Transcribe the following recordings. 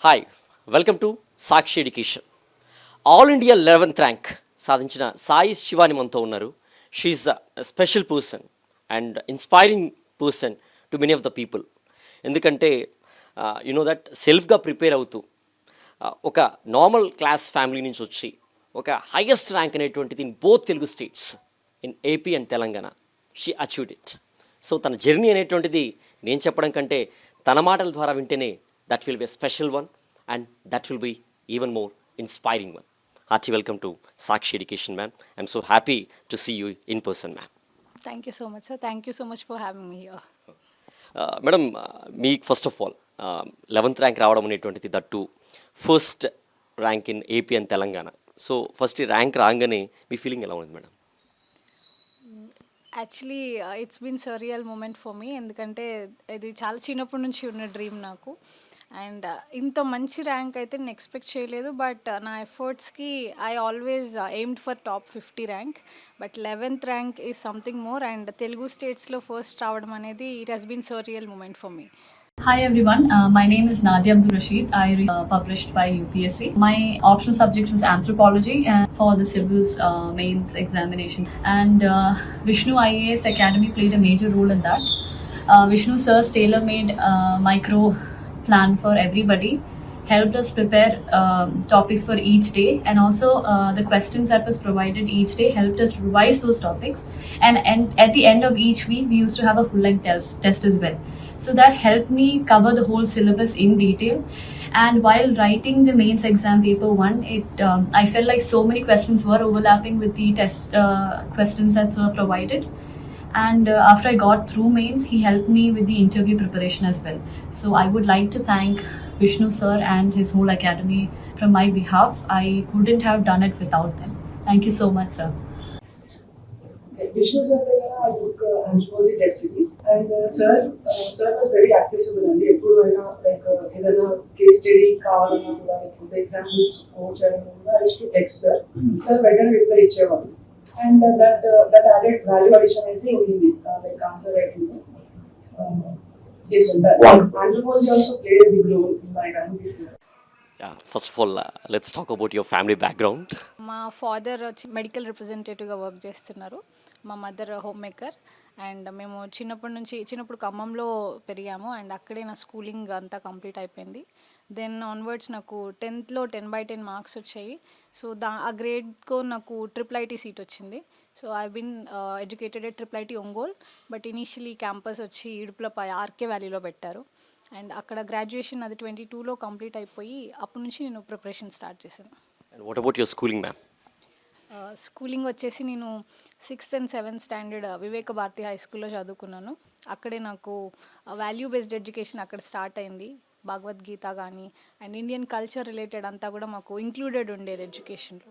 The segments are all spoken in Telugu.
హాయ్ వెల్కమ్ టు సాక్షీeducation. ఆల్ ఇండియా 11th ర్యాంక్ సాధించిన సాయి శివాని మనతో ఉన్నారు. She's a special person and inspiring person to many of the people. ఎందుకంటే యు నో దట్ సెల్ఫ్గా ప్రిపేర్ అవుతూ ఒక నార్మల్ క్లాస్ ఫ్యామిలీ నుంచి వచ్చి ఒక హైయెస్ట్ ర్యాంక్ అనేటువంటిది in both Telugu states in AP and Telangana she achieved it. So తన జర్నీ అనేటువంటిది నేను చెప్పడం కంటే తన మాటల ద్వారా వింటేనే that will be a special one and that will be even more inspiring one. Hearty welcome to sakshieducation, ma'am. I'm so happy to see you in person, ma'am. Thank you so much, sir. Thank you so much for having me here. Madam, me first of all 11th rank రావడం అనేటువంటిది that first rank in AP and Telangana. So first rank రాగానే మీ ఫీలింగ్ ఎలా ఉంది madam? Actually it's been surreal moment for me. ఎందుకంటే ఇది చాలా చిన్నప్పటి నుంచి ఉన్న డ్రీమ్ నాకు. అండ్ ఇంత మంచి ర్యాంక్ అయితే నేను ఎక్స్పెక్ట్ చేయలేదు. బట్ నా ఎఫర్ట్స్కి I always aimed for top 50 rank. But 11th rank is something more. And Telugu స్టేట్స్లో ఫస్ట్ రావడం అనేది it has been surreal moment for me. Hi everyone, my name is Nadia Abdul Rashid. I published by UPSC. My optional subject was Anthropology for the Civils mains examination. And Vishnu IAS Academy played a major role in that. Vishnu sir's tailor-made micro plan for everybody helped us prepare topics for each day, and also the questions that was provided each day helped us revise those topics. And at the end of each week, we used to have a full-length test as well. So that helped me cover the whole syllabus in detail. And while writing the mains exam paper 1, I felt like so many questions were overlapping with the test questions that were provided. And after I got through mains, he helped me with the interview preparation as well. So I would like to thank Vishnu sir and his whole academy from my behalf. I couldn't have done it without them. Thank you so much, sir. Vishnu sir, I took Anthropology test series, and sir was very accessible. And epudu aina like edana case study kavalana kuda like examples coach and I used to text sir better reply ichevaru. And that added value addition anything in like answer writing. Yes, and that Anthropology also played a big role in my rank this year. Yeah, first of all, let's talk about your family background. మా ఫాదర్ మెడికల్ రిప్రజెంటేటివ్గా వర్క్ చేస్తున్నారు. మా మదర్ హోమ్ మేకర్. అండ్ మేము చిన్నప్పుడు ఖమ్మంలో పెరిగాము. అండ్ అక్కడే నా స్కూలింగ్ అంతా కంప్లీట్ అయిపోయింది. దెన్ ఆన్వర్డ్స్ నాకు 10th 10/10 మార్క్స్ వచ్చాయి. సో ఆ గ్రేడ్కో నాకు IIIT సీట్ వచ్చింది. So I been educated at IIIT Ongole. But initially campus వచ్చి ఇడుపులపై ఆర్కే వ్యాలీలో పెట్టారు. అండ్ అక్కడ గ్రాడ్యుయేషన్ అది 22లో కంప్లీట్ అయిపోయి అప్పటి నుంచి నేను ప్రిపరేషన్ స్టార్ట్ చేశాను. And what about your schooling, ma'am? Schooling వచ్చేసి నేను 6th and 7th standard Viveka Bharati high స్కూల్లో చదువుకున్నాను. అక్కడే నాకు వాల్యూ బేస్డ్ ఎడ్యుకేషన్ అక్కడ స్టార్ట్ అయింది. భగవద్గీత కానీ అండ్ ఇండియన్ కల్చర్ రిలేటెడ్ అంతా కూడా మాకు ఇంక్లూడెడ్ ఉండేది ఎడ్యుకేషన్లో.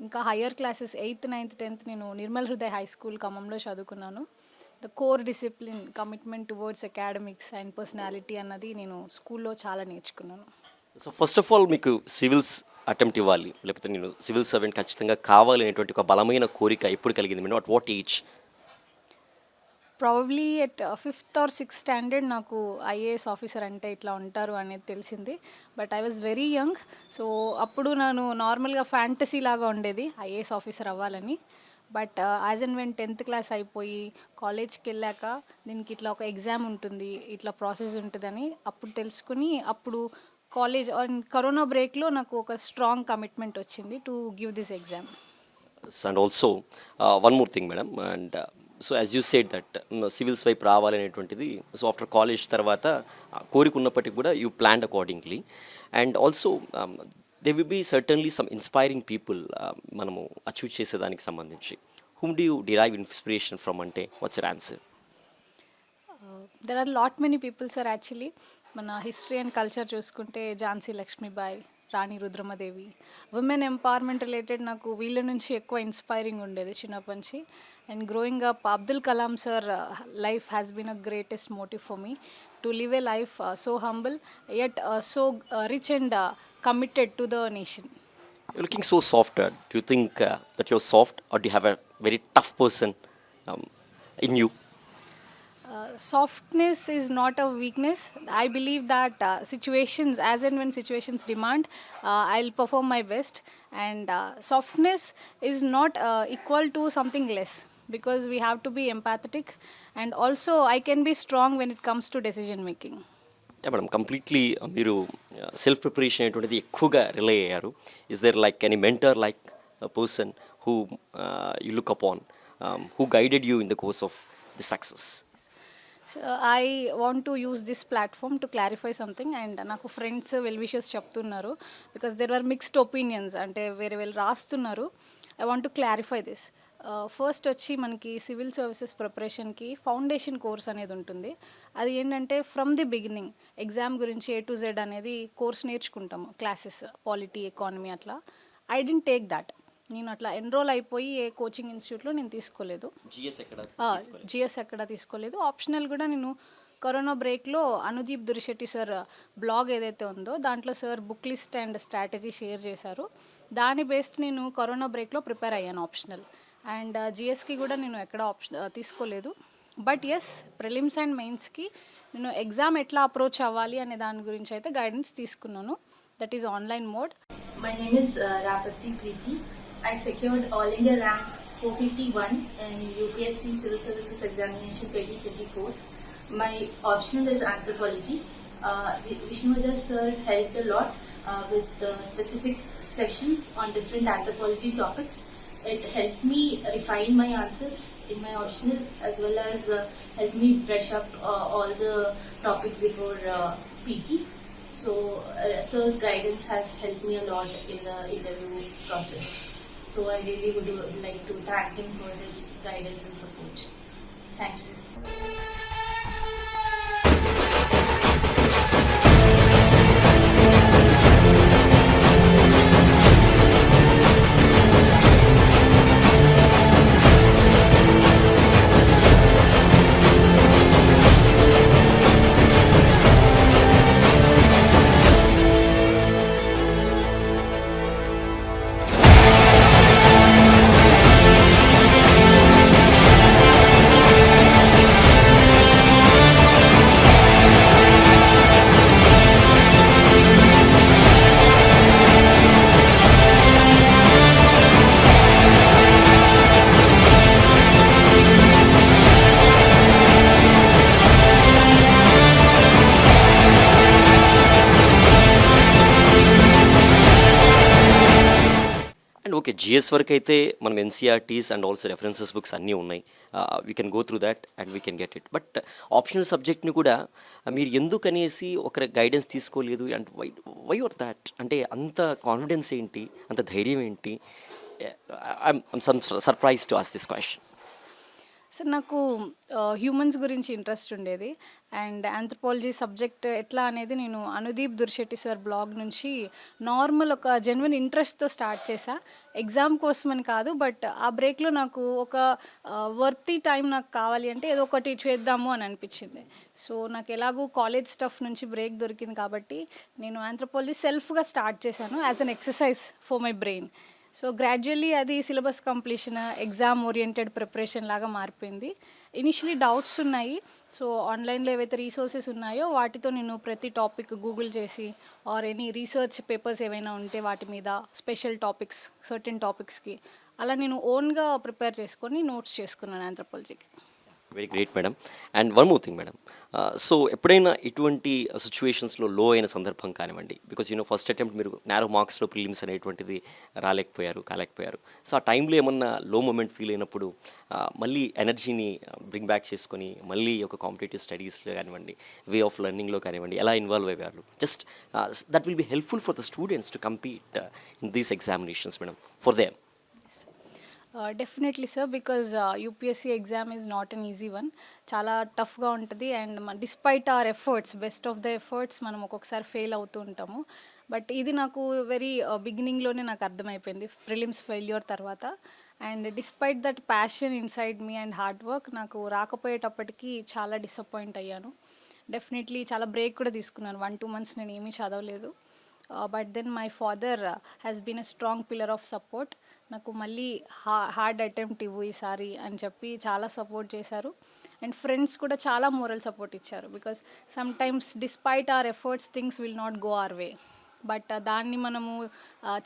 ఇంకా higher classes 8th 9th 10th నేను నిర్మల్ హృదయ్ హై స్కూల్ ఖమ్మంలో చదువుకున్నాను. The core discipline commitment towards academics and personality అన్నది నేను స్కూల్లో చాలా నేర్చుకున్నాను. సో ఫస్ట్ ఆఫ్ ఆల్ మీకు సివిల్స్ అటెంప్ట్ ఇవ్వాలి, లేకపోతే నేను సివిల్ సర్వెంట్ ఖచ్చితంగా కావాలి అనేటువంటి ఒక బలమైన కోరిక ఎప్పుడు కలిగింది madam? At what age? Probably at 5th or 6th standard నాకు ఐఏఎస్ ఆఫీసర్ అంటే ఇట్లా ఉంటారు అనేది తెలిసింది. But I was very young. So అప్పుడు నేను నార్మల్గా ఫ్యాంటసీ లాగా ఉండేది ఐఏఎస్ ఆఫీసర్ అవ్వాలని. But as and when 10th class అయిపోయి కాలేజ్కి వెళ్ళాక దీనికి ఇట్లా ఒక ఎగ్జామ్ ఉంటుంది, ఇట్లా ప్రాసెస్ ఉంటుందని అప్పుడు తెలుసుకుని అప్పుడు కాలేజ్ కరోనా బ్రేక్లో నాకు ఒక స్ట్రాంగ్ కమిట్మెంట్ వచ్చింది to give this exam. And also one more thing madam, and so as you said that civils వైపు రావాలి అనేటువంటిది సో ఆఫ్టర్ కాలేజ్ తర్వాత కోరిక ఉన్నప్పటికీ కూడా you planned accordingly. And also they will be certainly some inspiring people మనము అచీవ్ చేసేదానికి సంబంధించి. Whom do you derive inspiration from అంటే what's your answer? There are lot many people sir. Actually మన హిస్టరీ అండ్ కల్చర్ చూసుకుంటే Jhansi Lakshmibai, Rani Rudramadevi, women empowerment related నాకు వీళ్ళ నుంచి ఎక్కువ ఇన్స్పైరింగ్ ఉండేది చిన్నప్పటి నుంచి. And growing up Abdul Kalam sir life has been a greatest motive for me to live A life so humble yet so rich and committed to the nation. You're looking so soft. Do you think that you're soft, or do you have a very tough person in you? Softness is not a weakness. I believe that situations, as and when situations demand, I'll perform my best. And softness is not equal to something less, because we have to be empathetic, and also I can be strong when it comes to decision making. Madam completely మీరు సెల్ఫ్ ప్రిపరేషన్ అనేటువంటిది ఎక్కువగా రిలే అయ్యారు. Is there like any mentor like person who you look upon, who guided you in the course of the success? So I want to use this platform to clarify something, and నాకు ఫ్రెండ్స్ వెల్ విషెస్ చెప్తున్నారు, because there are mixed opinions, అంటే వేరే వేలు రాస్తున్నారు. I want to clarify this. First వచ్చి మనకి సివిల్ సర్వీసెస్ ప్రిపరేషన్కి ఫౌండేషన్ కోర్స్ అనేది ఉంటుంది. అది ఏంటంటే ఫ్రమ్ ది బిగినింగ్ ఎగ్జామ్ గురించి A to Z అనేది కోర్స్ నేర్చుకుంటాము, క్లాసెస్, పాలిటీ, ఎకానమీ అట్లా. I didn't take that. నేను అట్లా ఎన్రోల్ అయిపోయి ఏ కోచింగ్ ఇన్స్టిట్యూట్లో నేను తీసుకోలేదు. జిఎస్ ఎక్కడ తీసుకోలేదు. ఆప్షనల్ కూడా నేను కరోనా బ్రేక్లో అనుదీప్ దురిశెట్టి సార్ బ్లాగ్ ఏదైతే ఉందో దాంట్లో sir book list and strategy share చేశారు. దాని బేస్డ్ నేను కరోనా బ్రేక్లో ప్రిపేర్ అయ్యాను ఆప్షనల్. అండ్ జిఎస్కి కూడా నేను ఎక్కడ తీసుకోలేదు. బట్ ఎస్, ప్రిలిమ్స్ అండ్ మెయిన్స్కి నేను ఎగ్జామ్ ఎట్లా అప్రోచ్ అవ్వాలి అనే దాని గురించి అయితే గైడెన్స్ తీసుకున్నాను. That is online mode. My name is Rapati Preeti. I secured All India rank 451 in UPSC Civil Services Examination 2024. My optional is Anthropology. Vishnu sir helped a lot with specific sessions on different anthropology topics. It helped me refine my answers in my optional, as well as helped me brush up all the topics before PT. So sir's guidance has helped me a lot in the interview process. So I really would like to thank him for his guidance and support. Thank you. Okay, GS వరకు అయితే మనం NCERTs and also references books అన్నీ ఉన్నాయి. We can go through that and we can get it. But optional సబ్జెక్ట్ని కూడా మీరు ఎందుకనేసి ఒకరి గైడెన్స్ తీసుకోలేదు అండ్ వై ఆర్ దాట్? అంటే అంత కాన్ఫిడెన్స్ ఏంటి, అంత ధైర్యం ఏంటి? I'm surprise to ask this question. So నాకు హ్యూమన్స్ గురించి ఇంట్రెస్ట్ ఉండేది, అండ్ ఆంథ్రపాలజీ సబ్జెక్ట్ ఎట్లా అనేది నేను అనుదీప్ దురిశెట్టి సార్ బ్లాగ్ నుంచి నార్మల్ ఒక జెన్యున్ ఇంట్రెస్ట్తో స్టార్ట్ చేశా. ఎగ్జామ్ కోసమని కాదు, బట్ ఆ బ్రేక్లో నాకు ఒక వర్తీ టైం నాకు కావాలి అంటే ఏదో ఒకటి చేద్దాము అని అనిపించింది. సో నాకు ఎలాగూ కాలేజ్ స్టఫ్ నుంచి బ్రేక్ దొరికింది కాబట్టి నేను ఆంథ్రపాలజీ సెల్ఫ్గా స్టార్ట్ చేశాను as an exercise for my brain. So gradually అది syllabus completion, exam oriented preparation లాగా మారిపోయింది. ఇనిషియలీ డౌట్స్ ఉన్నాయి. సో ఆన్లైన్లో ఏవైతే రీసోర్సెస్ ఉన్నాయో వాటితో నేను ప్రతి టాపిక్ గూగుల్ చేసి, ఆర్ ఎనీ రీసెర్చ్ పేపర్స్ ఏవైనా ఉంటే వాటి మీద స్పెషల్ టాపిక్స్, సర్టెన్ టాపిక్స్కి అలా నేను ఓన్గా ప్రిపేర్ చేసుకొని నోట్స్ చేసుకున్నాను ఆంథ్రపాలజీకి. Very great madam. And one more thing madam, so ఎప్పుడైనా ఇటువంటి సిచ్యువేషన్స్లో లో అయిన సందర్భం కానివ్వండి, బికాజ్ ఫస్ట్ అటెంప్ట్ మీరు నేరో మార్క్స్లో ప్రిలిమ్స్ అనేటువంటిది కాలేకపోయారు. సో ఆ టైంలో ఏమన్నా లో మూమెంట్ ఫీల్ అయినప్పుడు మళ్ళీ ఎనర్జీని బ్రింగ్ బ్యాక్ చేసుకొని మళ్ళీ ఒక కాంపిటేటివ్ స్టడీస్లో కానివ్వండి, వే ఆఫ్ లెర్నింగ్లో కానివ్వండి ఎలా ఇన్వాల్వ్ అయ్యారు? Just that will be helpful for the students to compete in these examinations madam, for them. Definitely sir, because UPSC exam is not an easy one. చాలా టఫ్గా ఉంటుంది, and despite our efforts, best of the efforts మనం ఒక్కొక్కసారి ఫెయిల్ అవుతూ ఉంటాము. బట్ ఇది నాకు వెరీ బిగినింగ్లోనే నాకు అర్థమైపోయింది ప్రిలిమ్స్ ఫెయిల్యూర్ తర్వాత. And despite that passion inside me and hard work నాకు రాకపోయేటప్పటికీ చాలా డిసప్పాయింట్ అయ్యాను. డెఫినెట్లీ చాలా బ్రేక్ కూడా తీసుకున్నాను. 1-2 months నేను ఏమీ చదవలేదు. But then my father has been a strong pillar of support. నాకు మళ్ళీ హార్డ్ అటెంప్ట్ ఇవ్వు ఈసారి అని చెప్పి చాలా సపోర్ట్ చేశారు. అండ్ ఫ్రెండ్స్ కూడా చాలా మోరల్ సపోర్ట్ ఇచ్చారు. Because some times despite our efforts things will not go our way. But దాన్ని మనము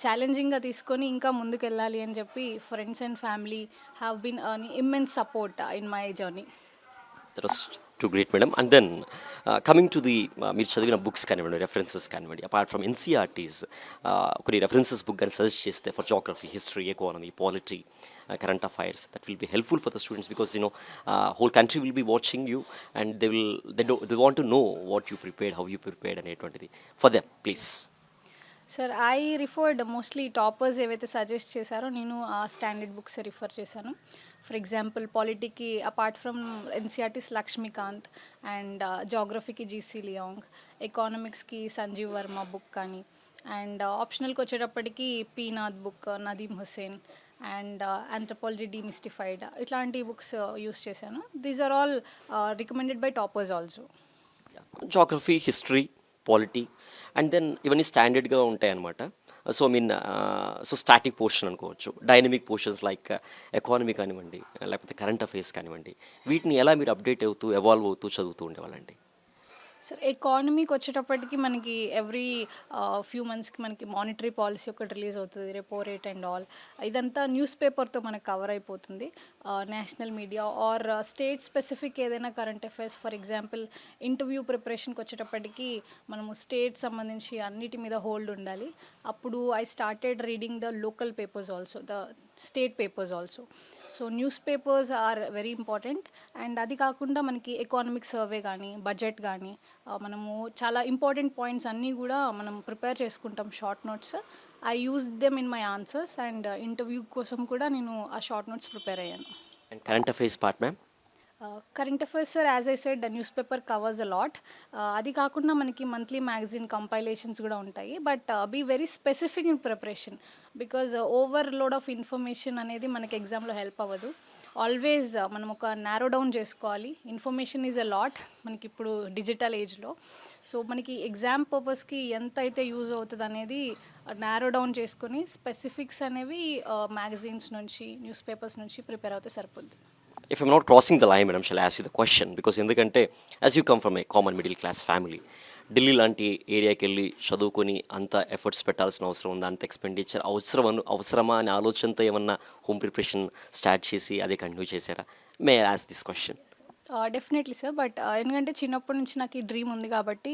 ఛాలెంజింగ్గా తీసుకొని ఇంకా ముందుకు వెళ్ళాలి అని చెప్పి friends and family have been immense support in my journey. That was too great madam. And then coming to the మీరు చదివిన బుక్స్ కానివ్వండి, రెఫరెన్సెస్ కానివ్వండి, అపార్ట్ ఫ్రమ్ ఎన్సీఆర్టీస్ కొన్ని రెఫరెన్సెస్ బుక్ కానీ సజెస్ట్ చేస్తే for geography, history, economy, polity, current affairs, that will be helpful for the students because whole country will be watching you and they want to know what you prepared, how you prepared అనేటువంటిది for them, please. Sir I referred mostly toppers ఏవైతే సజెస్ట్ చేశారో నేను ఆ స్టాండర్డ్ బుక్స్ రిఫర్ చేశాను. ఫర్ ఎగ్జాంపుల్ పాలిటీకి apart from NCERTs Laxmikanth, and జాగ్రఫీకి జీసీ లియాంగ్, ఎకానమిక్స్కి సంజీవ్ వర్మ బుక్ కానీ, అండ్ ఆప్షనల్కి వచ్చేటప్పటికి P Nath book, Nadeem Hussain, and anthropology demystified, ఇట్లాంటి బుక్స్ యూస్ చేశాను. These are all recommended by toppers also. Geography, history, polity and then ఇవన్నీ స్టాండర్డ్గా ఉంటాయి అన్నమాట. సో సో స్టాటిక్ పోర్షన్ అనుకోవచ్చు, డైనమిక్ పోర్షన్స్ లైక్ ఎకానమీ కానివ్వండి, లేకపోతే కరెంట్ అఫైర్స్ కానివ్వండి, వీటిని ఎలా మీరు అప్డేట్ అవుతూ ఎవాల్వ్ అవుతూ చదువుతూ ఉండేవాళ్ళండి? సార్ ఎకానమీకి వచ్చేటప్పటికి మనకి ఎవ్రీ ఫ్యూ మంత్స్కి మనకి మానిటరీ పాలసీ ఒకటి రిలీజ్ అవుతుంది, రెపో రేట్ అండ్ ఆల్. ఇదంతా న్యూస్ పేపర్తో మనకు కవర్ అయిపోతుంది. National media or state specific ఏదైనా current affairs, for example interview ప్రిపరేషన్కి వచ్చేటప్పటికి మనము స్టేట్ సంబంధించి అన్నిటి మీద హోల్డ్ ఉండాలి. అప్పుడు I started reading the local papers also, the state papers also. So news papers are very important. And అది కాకుండా మనకి ఎకానమిక్ సర్వే కానీ, బడ్జెట్ కానీ, మనము చాలా ఇంపార్టెంట్ పాయింట్స్ అన్నీ కూడా మనం ప్రిపేర్ చేసుకుంటాం short notes. I use them in my answers and interview కోసం కూడా నేను ఆ షార్ట్ నోట్స్ ప్రిపేర్ అయ్యాను. And current affairs part ma'am? Current affairs sir, as I said, news paper covers a lot. అది కాకుండా మనకి మంత్లీ మ్యాగజైన్ కంపైలేషన్స్ కూడా ఉంటాయి. But be very specific in preparation because overload of information అనేది మనకి ఎగ్జామ్లో హెల్ప్ అవ్వదు. ఆల్వేస్ మనం ఒక నారో డౌన్ చేసుకోవాలి. ఇన్ఫర్మేషన్ ఈజ్ అ లాట్ మనకి ఇప్పుడు డిజిటల్ ఏజ్లో. సో మనకి ఎగ్జామ్ పర్పస్కి ఎంత అయితే యూజ్ అవుతుంది అనేది నారో డౌన్ చేసుకొని స్పెసిఫిక్స్ అనేవి మ్యాగజైన్స్ నుంచి, న్యూస్ పేపర్స్ నుంచి ప్రిపేర్ అవుతే సరిపోద్ది. If I'm not crossing the line, madam, shall I ask you the question? Because ఎందుకంటే as you come from a common middle class family, Delhi లాంటి ఏరియాకి వెళ్ళి చదువుకొని అంత ఎఫర్ట్స్ పెట్టాల్సిన అవసరం ఉందా, అంత ఎక్స్పెండిచర్ అవసరమా అనే ఆలోచనతో ఏమన్నా హోమ్ ప్రిపరేషన్ స్టార్ట్ చేసి అదే కంటిన్యూ చేశారా? May I ask this question? Definitely sir. But ఎందుకంటే చిన్నప్పటి నుంచి నాకు ఈ డ్రీమ్ ఉంది కాబట్టి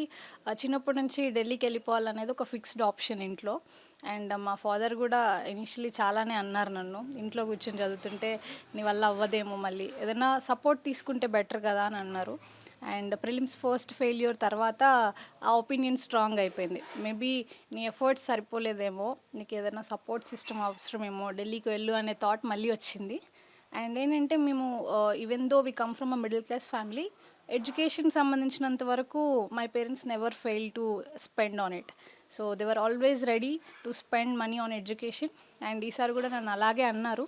చిన్నప్పటి నుంచి ఢిల్లీకి వెళ్ళిపోవాలనేది ఒక ఫిక్స్డ్ ఆప్షన్ ఇంట్లో. అండ్ మా ఫాదర్ కూడా ఇనిషియలీ చాలానే అన్నారు నన్ను, ఇంట్లో కూర్చొని చదువుతుంటే నీ వల్ల అవ్వదేమో, మళ్ళీ ఏదైనా సపోర్ట్ తీసుకుంటే బెటర్ కదా అని అన్నారు. అండ్ ప్రిలిమ్స్ ఫస్ట్ ఫెయిల్యూర్ తర్వాత ఆ ఒపీనియన్ స్ట్రాంగ్ అయిపోయింది. మేబీ నీ ఎఫర్ట్స్ సరిపోలేదేమో, నీకు ఏదైనా సపోర్ట్ సిస్టమ్ అవసరమేమో, ఢిల్లీకి వెళ్ళు అనే థాట్ మళ్ళీ వచ్చింది. అండ్ ఏంటంటే మేము even though we come from a middle class family, education సంబంధించినంత వరకు my parents never fail to spend on it. So they were always ready to spend money on education. And ఈసారి కూడా నన్ను అలాగే అన్నారు.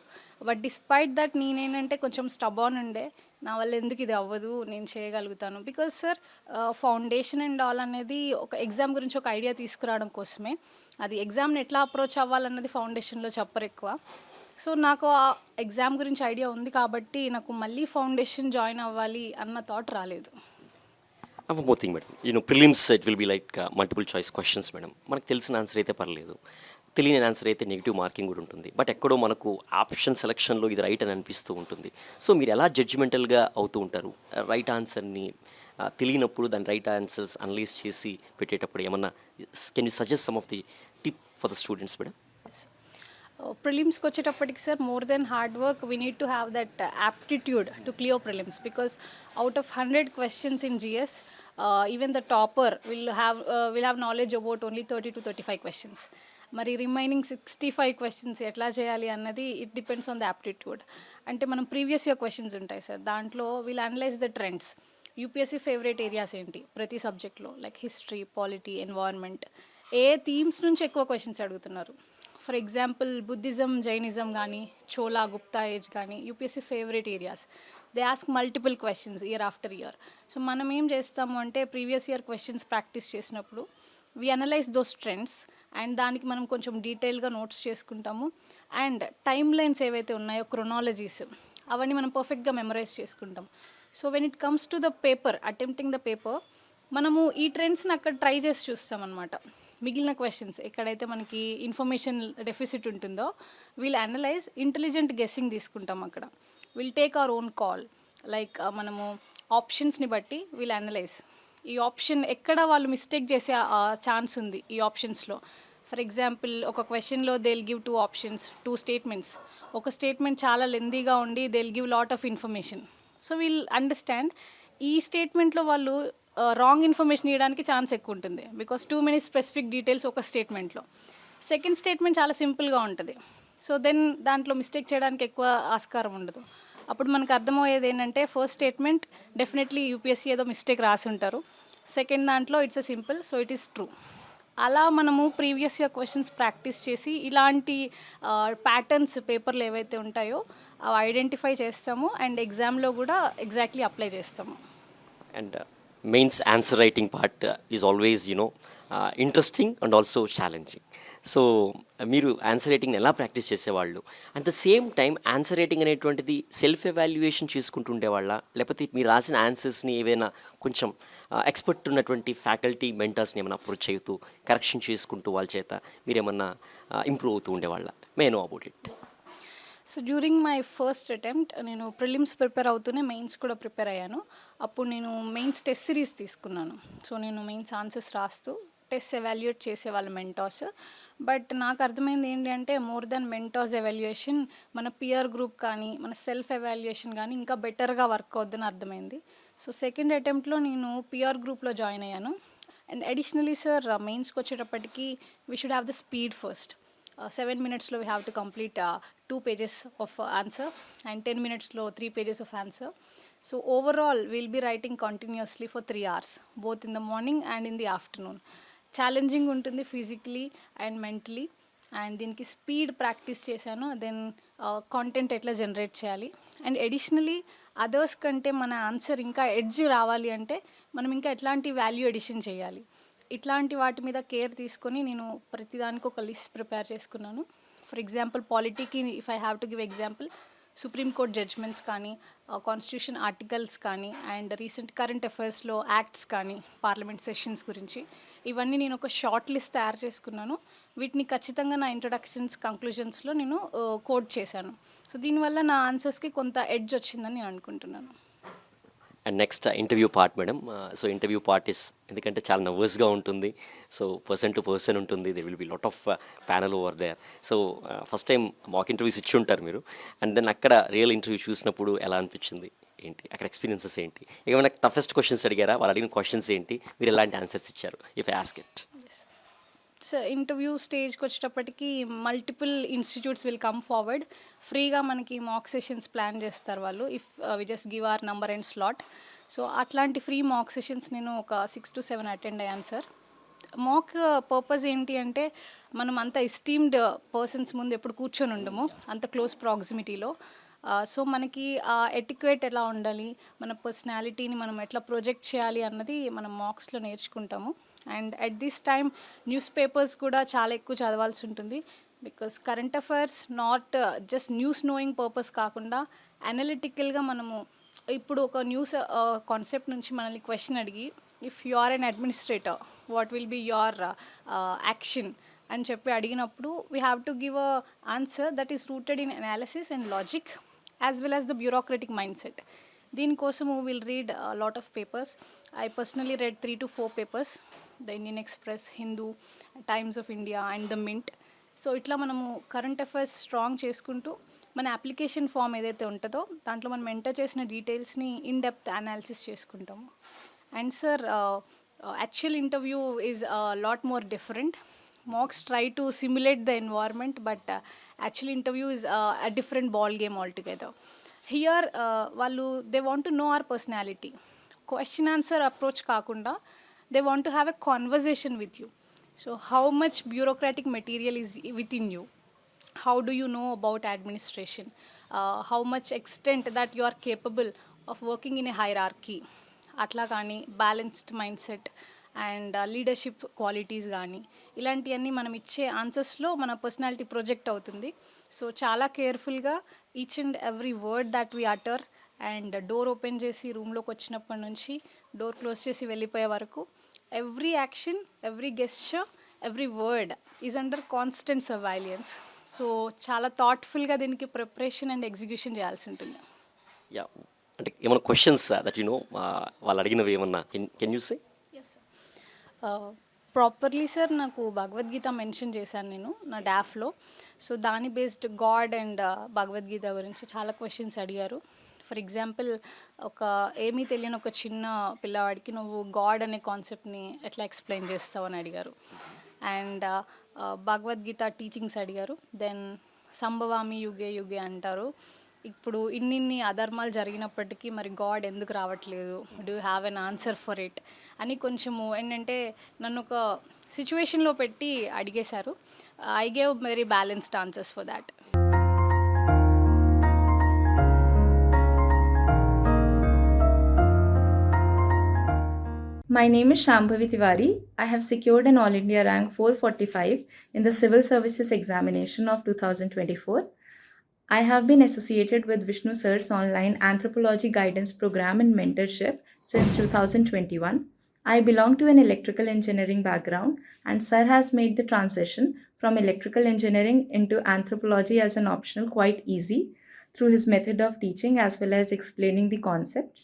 బట్ డిస్పైట్ దట్ నేనేంటంటే కొంచెం స్టబాన్ ఉండే, నా వల్ల ఎందుకు ఇది అవ్వదు, నేను చేయగలుగుతాను. Because sir foundation and all అనేది ఒక ఎగ్జామ్ గురించి ఒక ఐడియా తీసుకురావడం కోసమే. అది ఎగ్జామ్ని ఎట్లా అప్రోచ్ అవ్వాలన్నది ఫౌండేషన్లో చెప్పరు ఎక్కువ. సో నాకు ఆ ఎగ్జామ్ గురించి ఐడియా ఉంది కాబట్టి నాకు మళ్ళీ ఫౌండేషన్ జాయిన్ అవ్వాలి అన్న థాట్ రాలేదు. One more thing, madam. Prelims it will be like multiple choice questions, madam. మనకు తెలిసిన ఆన్సర్ అయితే పర్లేదు, తెలియని ఆన్సర్ అయితే నెగిటివ్ మార్కింగ్ కూడా ఉంటుంది. బట్ ఎక్కడో మనకు ఆప్షన్ సెలక్షన్లో ఇది రైట్ అని అనిపిస్తూ ఉంటుంది. సో మీరు ఎలా జడ్జిమెంటల్గా అవుతూ ఉంటారు? రైట్ ఆన్సర్ని తెలియనప్పుడు దాని రైట్ ఆన్సర్స్ అనలైజ్ చేసి పెట్టేటప్పుడు ఏమన్నా can you suggest some of the tip for the students, madam? ప్రిలిమ్స్కి వచ్చేటప్పటికి sir, more than hard work, we need to have that aptitude to clear prelims. Because out of 100 questions in GS, even the topper will have knowledge about only 30 to 35 questions. మరి రిమైనింగ్ 65 questions ఎట్లా చేయాలి అన్నది it depends on the aptitude. అంటే మనం ప్రీవియస్ ఇయర్ క్వశ్చన్స్ ఉంటాయి సార్, దాంట్లో will analyse the trends. UPSC favourite areas ఏంటి ప్రతి సబ్జెక్ట్లో, లైక్ హిస్టరీ, పాలిటీ, ఎన్వైర్న్మెంట్, ఏ థీమ్స్ నుంచి ఎక్కువ క్వశ్చన్స్ అడుగుతున్నారు. ఫర్ ఎగ్జాంపుల్ బుద్ధిజం, జైనిజం కానీ, చోలా, గుప్తా ఏజ్ కానీ UPSC favourite areas. They ask multiple questions year after year. So మనం ఏం చేస్తాము అంటే ప్రీవియస్ ఇయర్ క్వశ్చన్స్ ప్రాక్టీస్ చేసినప్పుడు వి అనలైజ్ దోస్ ట్రెండ్స్ అండ్ దానికి మనం కొంచెం డీటెయిల్గా నోట్స్ చేసుకుంటాము. అండ్ టైమ్ లైన్స్ ఏవైతే ఉన్నాయో క్రొనాలజీస్ అవన్నీ మనం పర్ఫెక్ట్గా మెమరైజ్ చేసుకుంటాం. So when it comes to the paper, attempting the paper, మనము ఈ ట్రెండ్స్ని అక్కడ ట్రై చేసి చూస్తాం అనమాట. మిగిలిన క్వశ్చన్స్ ఎక్కడైతే మనకి ఇన్ఫర్మేషన్ డెఫిసిట్ ఉంటుందో వీల్ అనలైజ్, ఇంటెలిజెంట్ గెస్సింగ్ తీసుకుంటాం అక్కడ. Will take our own call. Like మనము ఆప్షన్స్ని బట్టి వీల్ అనలైజ్ ఈ ఆప్షన్ ఎక్కడ వాళ్ళు మిస్టేక్ చేసే ఛాన్స్ ఉంది ఈ ఆప్షన్స్లో. ఫర్ ఎగ్జాంపుల్ ఒక క్వశ్చన్లో they will give 2 options, 2 statements. ఒక స్టేట్మెంట్ చాలా లెందీగా ఉండి they will give lot of information. So we'll understand ఈ స్టేట్మెంట్లో వాళ్ళు రాంగ్ ఇన్ఫర్మేషన్ ఇవ్వడానికి ఛాన్స్ ఎక్కువ ఉంటుంది, because too many specific details ఒక స్టేట్మెంట్లో. సెకండ్ స్టేట్మెంట్ చాలా సింపుల్గా ఉంటుంది, సో దెన్ దాంట్లో మిస్టేక్ చేయడానికి ఎక్కువ ఆస్కారం ఉండదు. అప్పుడు మనకు అర్థమయ్యేది ఏంటంటే ఫస్ట్ స్టేట్మెంట్ డెఫినెట్లీ యూపీఎస్సీ ఏదో మిస్టేక్ రాసి ఉంటారు, సెకండ్ దాంట్లో it's a simple, so it is true. అలా మనము ప్రీవియస్ ఇయర్ క్వశ్చన్స్ ప్రాక్టీస్ చేసి ఇలాంటి ప్యాటర్న్స్ పేపర్లు ఏవైతే ఉంటాయో అవి ఐడెంటిఫై చేస్తాము అండ్ ఎగ్జామ్లో కూడా ఎగ్జాక్ట్లీ అప్లై చేస్తాము. And mains answer writing part is always interesting and also challenging. So మీరు ఆన్సర్ రైటింగ్ని ఎలా ప్రాక్టీస్ చేసేవాళ్ళు? At the same time answer writing అనేటువంటిది సెల్ఫ్ ఎవాల్యుయేషన్ చేసుకుంటూ ఉండేవాళ్ళ, లేకపోతే మీరు రాసిన ఆన్సర్స్ని ఏవైనా కొంచెం ఎక్స్పర్ట్ ఉన్నటువంటి ఫ్యాకల్టీ మెంటర్స్ని ఏమైనా అప్రోచ్ అవుతూ కరెక్షన్ చేసుకుంటూ వాళ్ళ చేత మీరేమన్నా ఇంప్రూవ్ అవుతూ ఉండేవాళ్ళ? May know about it. So during my first attempt నేను ప్రిలిమ్స్ ప్రిపేర్ అవుతూనే మెయిన్స్ కూడా ప్రిపేర్ అయ్యాను. అప్పుడు నేను మెయిన్స్ టెస్ట్ సిరీస్ తీసుకున్నాను. సో నేను మెయిన్స్ ఆన్సర్స్ రాస్తూ టెస్ట్ ఎవాల్యుయేట్ చేసేవాళ్ళ మెంటార్స్. బట్ నాకు అర్థమైంది ఏంటి అంటే మోర్ దెన్ మెంటార్స్ ఎవాల్యుయేషన్ మన పియర్ గ్రూప్ కానీ మన సెల్ఫ్ ఎవాల్యుయేషన్ కానీ ఇంకా బెటర్గా వర్క్ అవుద్దని అర్థమైంది. సో సెకండ్ అటెంప్ట్లో నేను పియర్ గ్రూప్లో జాయిన్ అయ్యాను. అండ్ అడిషనలీ సార్ మెయిన్స్కి వచ్చేటప్పటికి we should have the speed first. 7 minutesలో we have to complete 2 pages of answer and 10 minutesలో 3 pages of answer. So overall will be writing continuously for 3 hours both in the morning and in the afternoon. Challenging ఉంటుంది ఫిజికలీ అండ్ మెంటలీ. అండ్ దీనికి స్పీడ్ ప్రాక్టీస్ చేశాను, దెన్ కాంటెంట్ ఎట్లా జనరేట్ చేయాలి. అండ్ అడిషనలీ అదర్స్ కంటే మన ఆన్సర్ ఇంకా ఎడ్జ్ రావాలి అంటే మనం ఇంకా ఎట్లాంటి వాల్యూ ఎడిషన్ చేయాలి, ఇట్లాంటి వాటి మీద కేర్ తీసుకొని నేను ప్రతిదానికి ఒక లిస్ట్ ప్రిపేర్ చేసుకున్నాను. ఫర్ ఎగ్జాంపుల్ పాలిటీకి if I have to give example, supreme court judgements కానీ, కాన్స్టిట్యూషన్ ఆర్టికల్స్ కానీ, అండ్ రీసెంట్ కరెంట్ అఫైర్స్లో యాక్ట్స్ కానీ, పార్లమెంట్ సెషన్స్ గురించి ఇవన్నీ నేను ఒక షార్ట్ లిస్ట్ తయారు చేసుకున్నాను. వీటిని ఖచ్చితంగా నా ఇంట్రొడక్షన్స్ కంక్లూజన్స్లో నేను కోడ్ చేశాను. సో దీనివల్ల నా ఆన్సర్స్కి కొంత ఎడ్జ్ వచ్చిందని నేను అనుకుంటున్నాను. And next interview part madam. So interview part is ఎందుకంటే చాలా నర్వస్గా ఉంటుంది, సో పర్సన్ టు పర్సన్ ఉంటుంది, they will be lot of panel over there. So first time mock interviews ఇచ్చి ఉంటారు మీరు, అండ్ దెన్ అక్కడ రియల్ ఇంటర్వ్యూ చూసినప్పుడు ఎలా అనిపించింది ఏంటి, అక్కడ ఎక్స్పీరియన్సెస్ ఏంటి, ఏమైనా టఫెస్ట్ క్వశ్చన్స్ అడిగారా, వాళ్ళు అడిగిన క్వశ్చన్స్ ఏంటి, మీరు ఎలాంటి ఆన్సర్స్ ఇచ్చారు if I ask it? So interview స్టేజ్కి వచ్చేటప్పటికి multiple institutes will come forward. ఫ్రీగా మనకి మాక్ సెషన్స్ ప్లాన్ చేస్తారు వాళ్ళు, if we just give our number and slot. So అట్లాంటి ఫ్రీ మాక్ సెషన్స్ నేను ఒక 6 to 7 అటెండ్ అయ్యాను సార్. మాక్ పర్పస్ ఏంటి అంటే మనం అంత ఎస్టీమ్డ్ పర్సన్స్ ముందు ఎప్పుడు కూర్చొని ఉండము, అంత క్లోజ్ ప్రాక్సిమిటీలో. సో మనకి ఎటిక్వేట్ ఎలా ఉండాలి, మన పర్సనాలిటీని మనం ఎట్లా ప్రొజెక్ట్ చేయాలి అన్నది మనం మాక్స్లో నేర్చుకుంటాము. And at this time news papers కూడా చాలా ఎక్కువ చదవాల్సి ఉంటుంది, because current affairs not just news knowing purpose కాకుండా అనలిటికల్గా మనము ఇప్పుడు ఒక న్యూస్ కాన్సెప్ట్ నుంచి మనల్ని క్వశ్చన్ అడిగి if you are an administrator what will be your action అని చెప్పి అడిగినప్పుడు we have to give a answer that is rooted in analysis and logic as well as the bureaucratic mind set. దీనికోసము will read lot of papers. I personally read 3 to 4 papers, the Indian Express, Hindu, Times of India and the Mint. So ఇట్లా మనము కరెంట్ అఫైర్స్ స్ట్రాంగ్ చేసుకుంటూ మన అప్లికేషన్ ఫామ్ ఏదైతే ఉంటుందో దాంట్లో మనం ఎంటర్ చేసిన డీటెయిల్స్ని ఇన్ డెప్త్ అనాలిసిస్ చేసుకుంటాము. And sir actual interview is lot more different. Mocks try to simulate the environment, but actually interview is a different ball game altogether. Here they want to know our personality. Question answer approach kaakunda they want to have a conversation with you. So how much bureaucratic material is within you, how do you know about administration, how much extent that you are capable of working in a hierarchy, atla kaani balanced mindset and leadership qualities కానీ ఇలాంటివన్నీ మనం ఇచ్చే ఆన్సర్స్లో మన పర్సనాలిటీ ప్రొజెక్ట్ అవుతుంది. సో చాలా కేర్ఫుల్గా each and every word that we utter and door open చేసి రూమ్లోకి వచ్చినప్పటి నుంచి డోర్ క్లోజ్ చేసి వెళ్ళిపోయే వరకు every action, every gesture, every word is under constant surveillance. So చాలా థాట్ఫుల్గా దీనికి ప్రిపరేషన్ అండ్ ఎగ్జిక్యూషన్ చేయాల్సి ఉంటుంది. యా, అంటే ఏమైనా క్వశ్చన్స్ దట్ యు నో వాళ్ళు అడిగినవి ఏమన్నా can you say? Properly sir నాకు భగవద్గీత మెన్షన్ చేశాను నేను నా డాఫ్లో. సో దాని బేస్డ్ గాడ్ అండ్ భగవద్గీత గురించి చాలా క్వశ్చన్స్ అడిగారు. ఫర్ ఎగ్జాంపుల్, ఏమీ తెలియని ఒక చిన్న పిల్లవాడికి నువ్వు గాడ్ అనే కాన్సెప్ట్ని ఎట్లా ఎక్స్ప్లెయిన్ చేస్తావు అని అడిగారు. అండ్ భగవద్గీత టీచింగ్స్ అడిగారు. దెన్ సంభవామి యుగే యుగే అంటారు. ఇప్పుడు ఇన్నిన్ని అధర్మాలు జరిగినప్పటికీ మరి గాడ్ ఎందుకు రావట్లేదు, do you have an answer for it అని కొంచెము ఏంటంటే నన్ను ఒక సిచ్యువేషన్లో పెట్టి అడిగేశారు. I gave very balanced answers for that. My name is Shambhavi Tiwari. I have secured an All India rank 445 in the Civil Services examination of 2024. I have been associated with Vishnu Sir's online Anthropology guidance program and mentorship since 2021. I belong to an electrical engineering background, and Sir has made the transition from electrical engineering into anthropology as an optional quite easy through his method of teaching as well as explaining the concepts.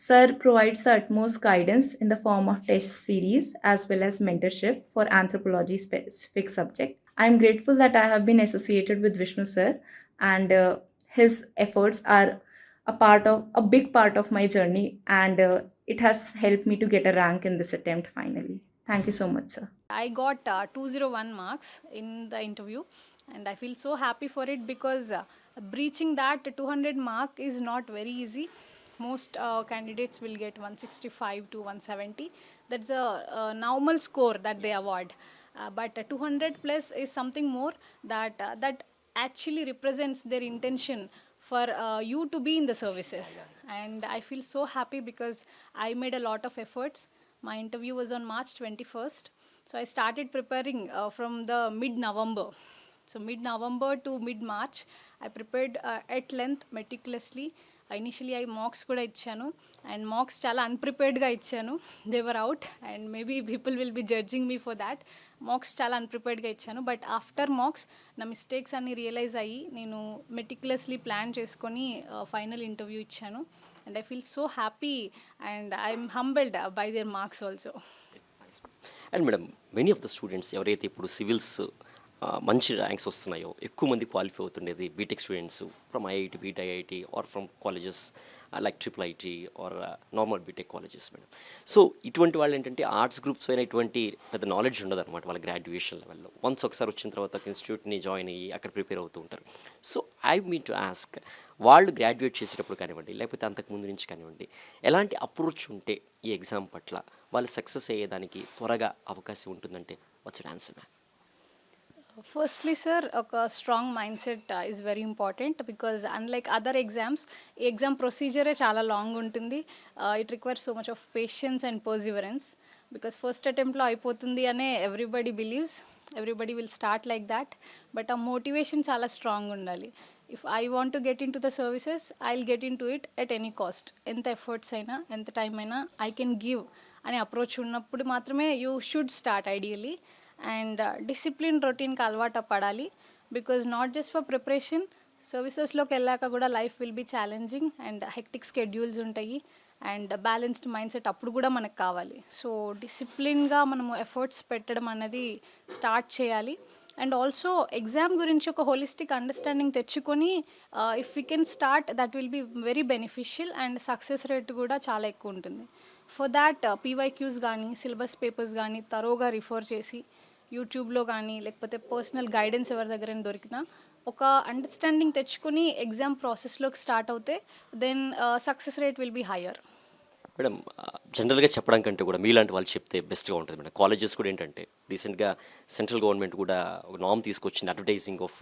Sir provides the utmost guidance in the form of test series as well as mentorship for anthropology specific subject. I am grateful that I have been associated with Vishnu Sir, and his efforts are a big part of my journey, and it has helped me to get a rank in this attempt finally. Thank you so much, sir. I got 201 marks in the interview, and I feel so happy for it because breaching that 200 mark is not very easy. Most candidates will get 165 to 170. That's a normal score that they award. But 200 plus is something more that actually represents their intention for you to be in the services. And I feel so happy because I made a lot of efforts. My interview was on March 21st. So I started preparing from the mid-November. So mid-November to mid-March, I prepared at length, meticulously. Initially marks కూడా ఇచ్చాను, అండ్ మార్క్స్ చాలా అన్ప్రిపేర్డ్గా ఇచ్చాను. They were out, and maybe people will be judging me for that. Marks చాలా అన్ప్రిపేర్డ్గా ఇచ్చాను. బట్ ఆఫ్టర్ మార్క్స్ నా మిస్టేక్స్ అన్ని రియలైజ్ అయ్యి నేను మెటిక్యులస్లీ ప్లాన్ చేసుకొని ఫైనల్ ఇంటర్వ్యూ ఇచ్చాను. And I feel so happy and I'm humbled by their marks also. And madam, many of the students ఎవరైతే ఇప్పుడు సివిల్స్ మంచి ర్యాంక్స్ వస్తున్నాయో, ఎక్కువ మంది క్వాలిఫై అవుతుండేది BTech students from IIT, be it IIT or from colleges like triple IT or normal BTech colleges madam. So ఇటువంటి వాళ్ళు ఏంటంటే ఆర్ట్స్ గ్రూప్స్ పైన ఇటువంటి పెద్ద నాలెడ్జ్ ఉండదు అనమాట వాళ్ళ గ్రాడ్యుయేషన్ లెవెల్లో. వన్స్ ఒకసారి వచ్చిన తర్వాత ఒక ఇన్స్టిట్యూట్ని జాయిన్ అయ్యి అక్కడ ప్రిపేర్ అవుతూ ఉంటారు. So I mean to ask, వాళ్ళు గ్రాడ్యుయేట్ చేసేటప్పుడు కానివ్వండి, లేకపోతే అంతకుముందు నుంచి కానివ్వండి, ఎలాంటి అప్రోచ్ ఉంటే ఈ ఎగ్జామ్ పట్ల వాళ్ళు సక్సెస్ అయ్యేదానికి త్వరగా అవకాశం ఉంటుందంటే what's your answer ma'am? Firstly sir, ఒక strong mind set is very important because unlike other exams, ఈ ఎగ్జామ్ ప్రొసీజరే చాలా లాంగ్ ఉంటుంది. It requires so much of patience and perseverance because first అటెంప్ట్లో అయిపోతుంది అనే everybody believes, everybody will start like that. But ఆ మోటివేషన్ చాలా స్ట్రాంగ్ ఉండాలి. If I want to get in to the services, I will get in to it at any cost. ఎంత ఎఫర్ట్స్ అయినా, ఎంత టైం అయినా ఐ కెన్ గివ్ అనే అప్రోచ్ ఉన్నప్పుడు మాత్రమే you should start ideally. And discipline రొటీన్కి అలవాటు పడాలి because not just for preparation, సర్వీసెస్లోకి వెళ్ళాక కూడా life will be challenging and hectic schedules ఉంటాయి అండ్ బ్యాలెన్స్డ్ మైండ్ సెట్ అప్పుడు కూడా మనకు కావాలి. సో డిసిప్లిన్గా మనము ఎఫర్ట్స్ పెట్టడం అనేది స్టార్ట్ చేయాలి. అండ్ ఆల్సో ఎగ్జామ్ గురించి ఒక హోలిస్టిక్ అండర్స్టాండింగ్ తెచ్చుకొని if we can start, that will be very beneficial and success rate కూడా చాలా ఎక్కువ ఉంటుంది. ఫర్ దాట్ పీవైక్యూస్ కానీ, సిలబస్ పేపర్స్ కానీ తరోగా రిఫర్ చేసి, యూట్యూబ్లో కానీ లేకపోతే పర్సనల్ గైడెన్స్ ఎవరి దగ్గర దొరికినా ఒక అండర్స్టాండింగ్ తెచ్చుకొని ఎగ్జామ్ ప్రాసెస్లోకి స్టార్ట్ అవుతే then success rate will be higher. Madam జనరల్గా చెప్పడం కంటే కూడా మీలాంటి వాళ్ళు చెప్తే బెస్ట్గా ఉంటుంది మేడం. కాలేజెస్ కూడా ఏంటంటే రీసెంట్గా సెంట్రల్ గవర్నమెంట్ కూడా ఒక నామ్ తీసుకొచ్చింది, advertising of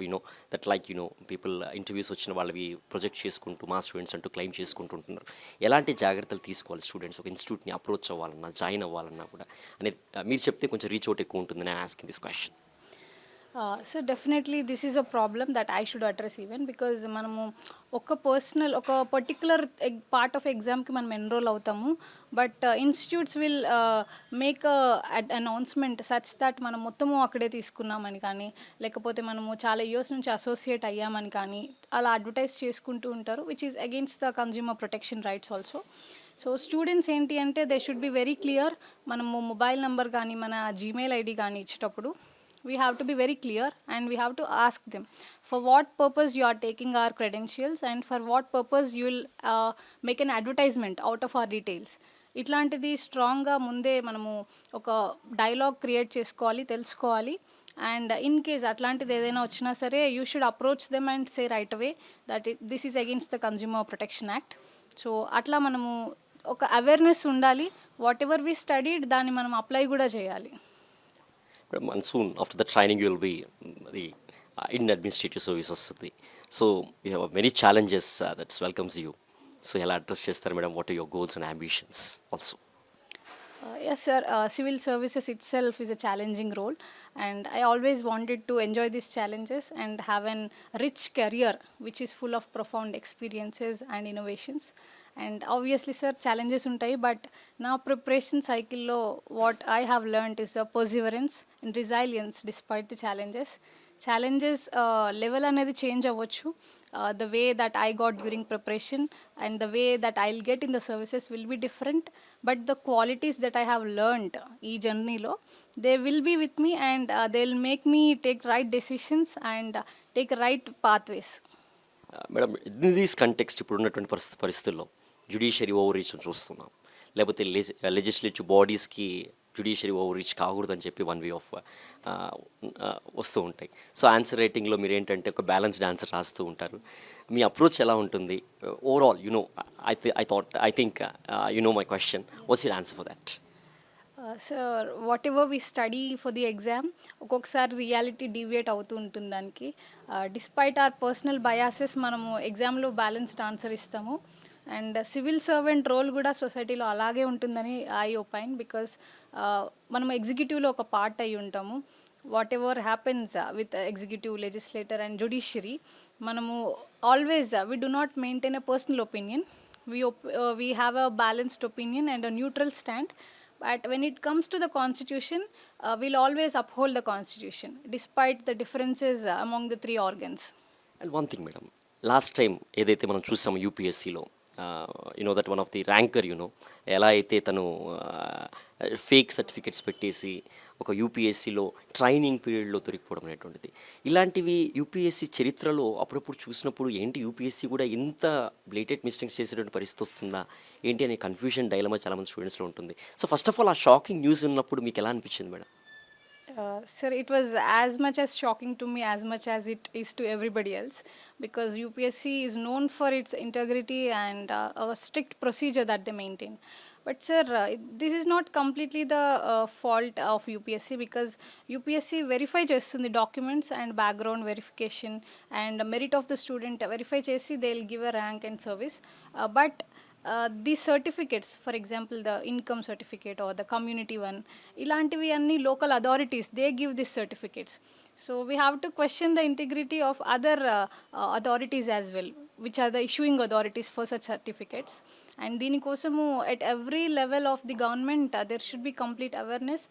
that like people interviews వచ్చిన వాళ్ళవి ప్రొజెక్ట్ చేసుకుంటూ మా స్టూడెంట్స్ అంటూ క్లెయిమ్ చేసుకుంటుంటున్నారు. ఎలాంటి జాగ్రత్తలు తీసుకోవాలి స్టూడెంట్స్ ఒక ఇన్స్టిట్యూట్ని అప్రోచ్ అవ్వాలన్నా జాయిన్ అవ్వాలన్నా కూడా అనేది మీరు చెప్తే కొంచెం రీచ్ అవుట్ ఎక్కువ ఉంటుందని asking this question. So definitely this is a problem that I should address even because మనము ఒక పర్టికులర్ పార్ట్ ఆఫ్ ఎగ్జామ్కి మనం ఎన్రోల్ అవుతాము, but institutes will make announcement such that మనం మొత్తము అక్కడే తీసుకున్నామని కానీ, లేకపోతే మనము చాలా ఇయర్స్ నుంచి అసోసియేట్ అయ్యామని కానీ అలా అడ్వర్టైజ్ చేసుకుంటూ ఉంటారు, which is against the consumer protection rights also. So students ఏంటి అంటే they should be very clear. మనము మొబైల్ నెంబర్ కానీ మన జీమెయిల్ ఐడి కానీ ఇచ్చేటప్పుడు we have to be very clear and we have to ask them for what purpose you are taking our credentials and for what purpose you will make an advertisement out of our details. ఇట్లాంటిది స్ట్రాంగ్గా ముందే మనము ఒక డైలాగ్ క్రియేట్ చేసుకోవాలి, తెలుసుకోవాలి. అండ్ ఇన్ కేస్ అట్లాంటిది ఏదైనా వచ్చినా సరే you should approach them and say right away that this is against the consumer protection act. So అట్లా మనము ఒక అవేర్నెస్ ఉండాలి. వాట్ ఎవర్ వి స్టడీడ్ దాన్ని మనం అప్లై కూడా చేయాలి. And soon after the training you will be the in administrative service వస్తుంది. So you have many challenges that welcomes you. So ఎలా అడ్రస్ చేస్తారు madam? What are your goals and ambitions also? Yes sir, civil services itself is a challenging role and I always wanted to enjoy these challenges and have an rich career which is full of profound experiences and innovations. And obviously sir challenges ఉంటాయి, బట్ నా ప్రిపరేషన్ సైకిల్లో what I have learned is the perseverance and resilience despite the challenges level అనేది చేంజ్ అవ్వచ్చు. The way that I got during preparation and the way that I will get in the services will be different, but the qualities that I have learned ఈ జర్నీలో they will be with me and they will make me take right decisions and take right pathways. Madam in these context ఇప్పుడు ఉన్నటువంటి పరిస్థితుల్లో జ్యుడిషియరీ ఓవర్ రీచ్ చూస్తున్నాం, లేకపోతే లెజిస్లేటివ్ బాడీస్కి జ్యుడిషియరీ ఓవర్ రీచ్ కాకూడదని చెప్పి వన్ వే ఆఫ్ వస్తూ ఉంటాయి. సో ఆన్సర్ రైటింగ్లో మీరు ఏంటంటే ఒక బ్యాలెన్స్డ్ ఆన్సర్ రాస్తూ ఉంటారు. మీ అప్రోచ్ ఎలా ఉంటుంది overall? I think my question, what's your answer for that? Sir whatever we study for the exam ఒక్కొక్కసారి రియాలిటీ డీవియేట్ అవుతూ ఉంటుంది. దానికి డిస్పైట్ ఆర్ పర్సనల్ బయాసెస్ మనము ఎగ్జామ్లో బ్యాలెన్స్డ్ ఆన్సర్ ఇస్తాము. అండ్ సివిల్ సర్వెంట్ రోల్ కూడా సొసైటీలో అలాగే ఉంటుందని ఐ ఒపైన్, బికాస్ మనం ఎగ్జిక్యూటివ్లో ఒక పార్ట్ అయి ఉంటాము. Whatever happens with executive, legislator and judiciary, మనము always we do not maintain a personal opinion, we have a balanced opinion and a neutral stand. But when it comes to the constitution, we'll always uphold the constitution despite the differences among the three organs. And one thing madam, last time ఏదైతే మనం చూసాము యూపీఎస్సీలో that one of the ranker ఎలా అయితే తను ఫేక్ సర్టిఫికెట్స్ పెట్టేసి ఒక యూపీఎస్సీలో ట్రైనింగ్ పీరియడ్లో దొరికిపోవడం అనేటువంటిది, ఇలాంటివి యూపీఎస్సీ చరిత్రలో అప్పుడప్పుడు చూసినప్పుడు ఏంటి యూపీఎస్సీ కూడా ఇంత బ్లేటెడ్ మిస్టేక్స్ చేసేటువంటి పరిస్థితి వస్తుందా ఏంటి అనే కన్ఫ్యూజన్ డైలమా చాలామంది స్టూడెంట్స్లో ఉంటుంది. సో ఫస్ట్ ఆఫ్ ఆల్ ఆ షాకింగ్ న్యూస్ విన్నప్పుడు మీకు ఎలా అనిపించింది madam? Sir, it was as much as shocking to me as much as it is to everybody else, because UPSC is known for its integrity and a strict procedure that they maintain. But sir, this is not completely the fault of UPSC, because UPSC verify chestundi documents and background verification and merit of the student verify chesi they'll give a rank and service, but these certificates, for example the income certificate or the community one, ilantivi anni local authorities they give these certificates. So we have to question the integrity of other authorities as well, which are the issuing authorities for such certificates. And dini kosamu at every level of the government there should be complete awareness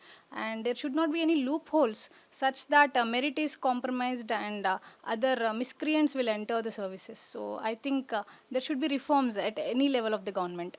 and there should not be any loopholes such that merit is compromised and other miscreants will enter the services. So I think there should be reforms at any level of the government.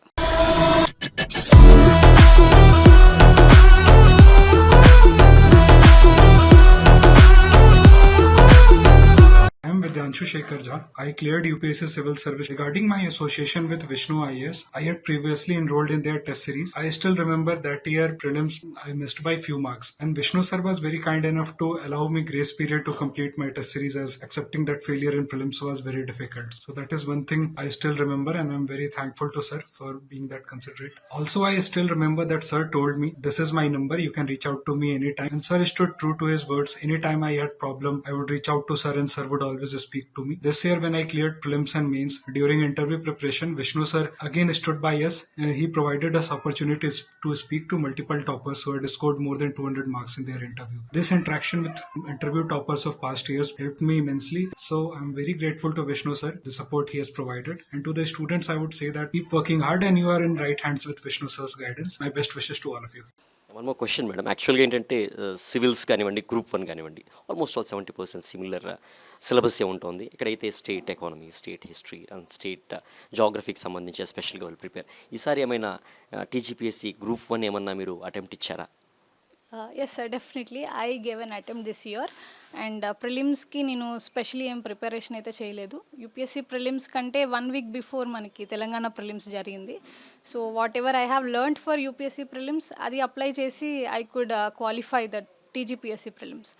I am with Himanshu Shekhar Jha. I cleared UPSC Civil Service. Regarding my association with Vishnu IAS, I had previously enrolled in their test series. I still remember that year prelims I missed by few marks, and Vishnu sir was very kind enough to allow me grace period to complete my test series, as accepting that failure in prelims was very difficult. So that is one thing I still remember, and I'm very thankful to sir for being that considerate. Also, I still remember that sir told me, "This is my number. You can reach out to me anytime." And sir stood true to his words. Anytime I had problem, I would reach out to sir, and sir would always speak to me. This year, when I cleared prelims and mains, during interview preparation, Vishnu sir again stood by us, and he provided us opportunities to speak to multiple toppers who had scored more than 200 marks in their interview. This interaction with interview toppers of past years helped me immensely. So I'm very grateful to Vishnu sir, the support he has provided. And to the students, I would say that keep working hard, and you are in right hands with Vishnu sir's guidance. My best wishes to all of you. One more question madam. యాక్చువల్గా ఏంటంటే సివిల్స్ కానివ్వండి, గ్రూప్ 1 కానివ్వండి, ఆల్మోస్ట్ ఆల్ 70% సిమిలర్ సిలబస్ ఉంటుంది. ఇక్కడైతే state economy, state history and state జాగ్రఫీకి సంబంధించి ఎస్పెషల్గా వాళ్ళు ప్రిపేర్. ఈసారి ఏమైనా టీజీపీఎస్సీ గ్రూప్ 1 ఏమన్నా మీరు అటెంప్ట్ ఇచ్చారా? Yes sir, definitely I gave an attempt this year. And ప్రిలిమ్స్కి నేను స్పెషలీ ఏం ప్రిపరేషన్ అయితే చేయలేదు. యూపీఎస్సీ ప్రిలిమ్స్ కంటే 1 వీక్ బిఫోర్ మనకి తెలంగాణ ప్రిలిమ్స్ జరిగింది. So whatever I have learned for UPSC prelims అది అప్లై చేసి I could qualify the TGPSC prelims.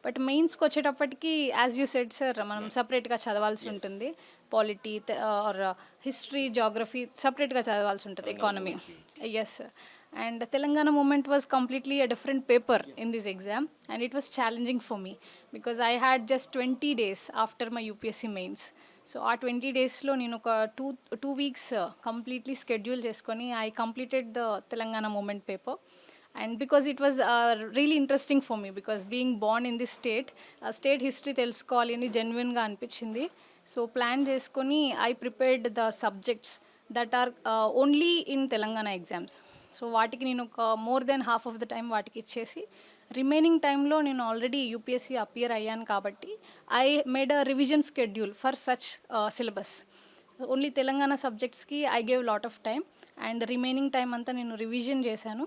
But మెయిన్స్కి వచ్చేటప్పటికి యాజ్ యూ సెడ్ సార్, మనం సపరేట్గా చదవాల్సి ఉంటుంది. పాలిటీ ఆర్ హిస్టరీ, జాగ్రఫీ సపరేట్గా చదవాల్సి ఉంటుంది. Economy, yes sir. And Telangana movement was completely a different paper in this exam, and it was challenging for me because I had just 20 days after my UPSC mains. So ఆ 20 daysలో నేను ఒక టూ వీక్స్ కంప్లీట్లీ షెడ్యూల్ చేసుకొని I completed the Telangana movement paper. And because it was really interesting for me, because being born in this state, state history తెలుసుకోవాలి అని జెన్యున్గా అనిపించింది. సో ప్లాన్ చేసుకొని I prepared the subjects that are only in Telangana exams. So వాటికి నేను ఒక more than half of the time వాటికి ఇచ్చేసి, రిమైనింగ్ టైంలో నేను ఆల్రెడీ యూపీఎస్సీ అపియర్ అయ్యాను కాబట్టి I made a revision schedule for such syllabus. Only Telangana సబ్జెక్ట్స్కి I gave lot of time, and remaining time అంతా నేను రివిజన్ చేశాను.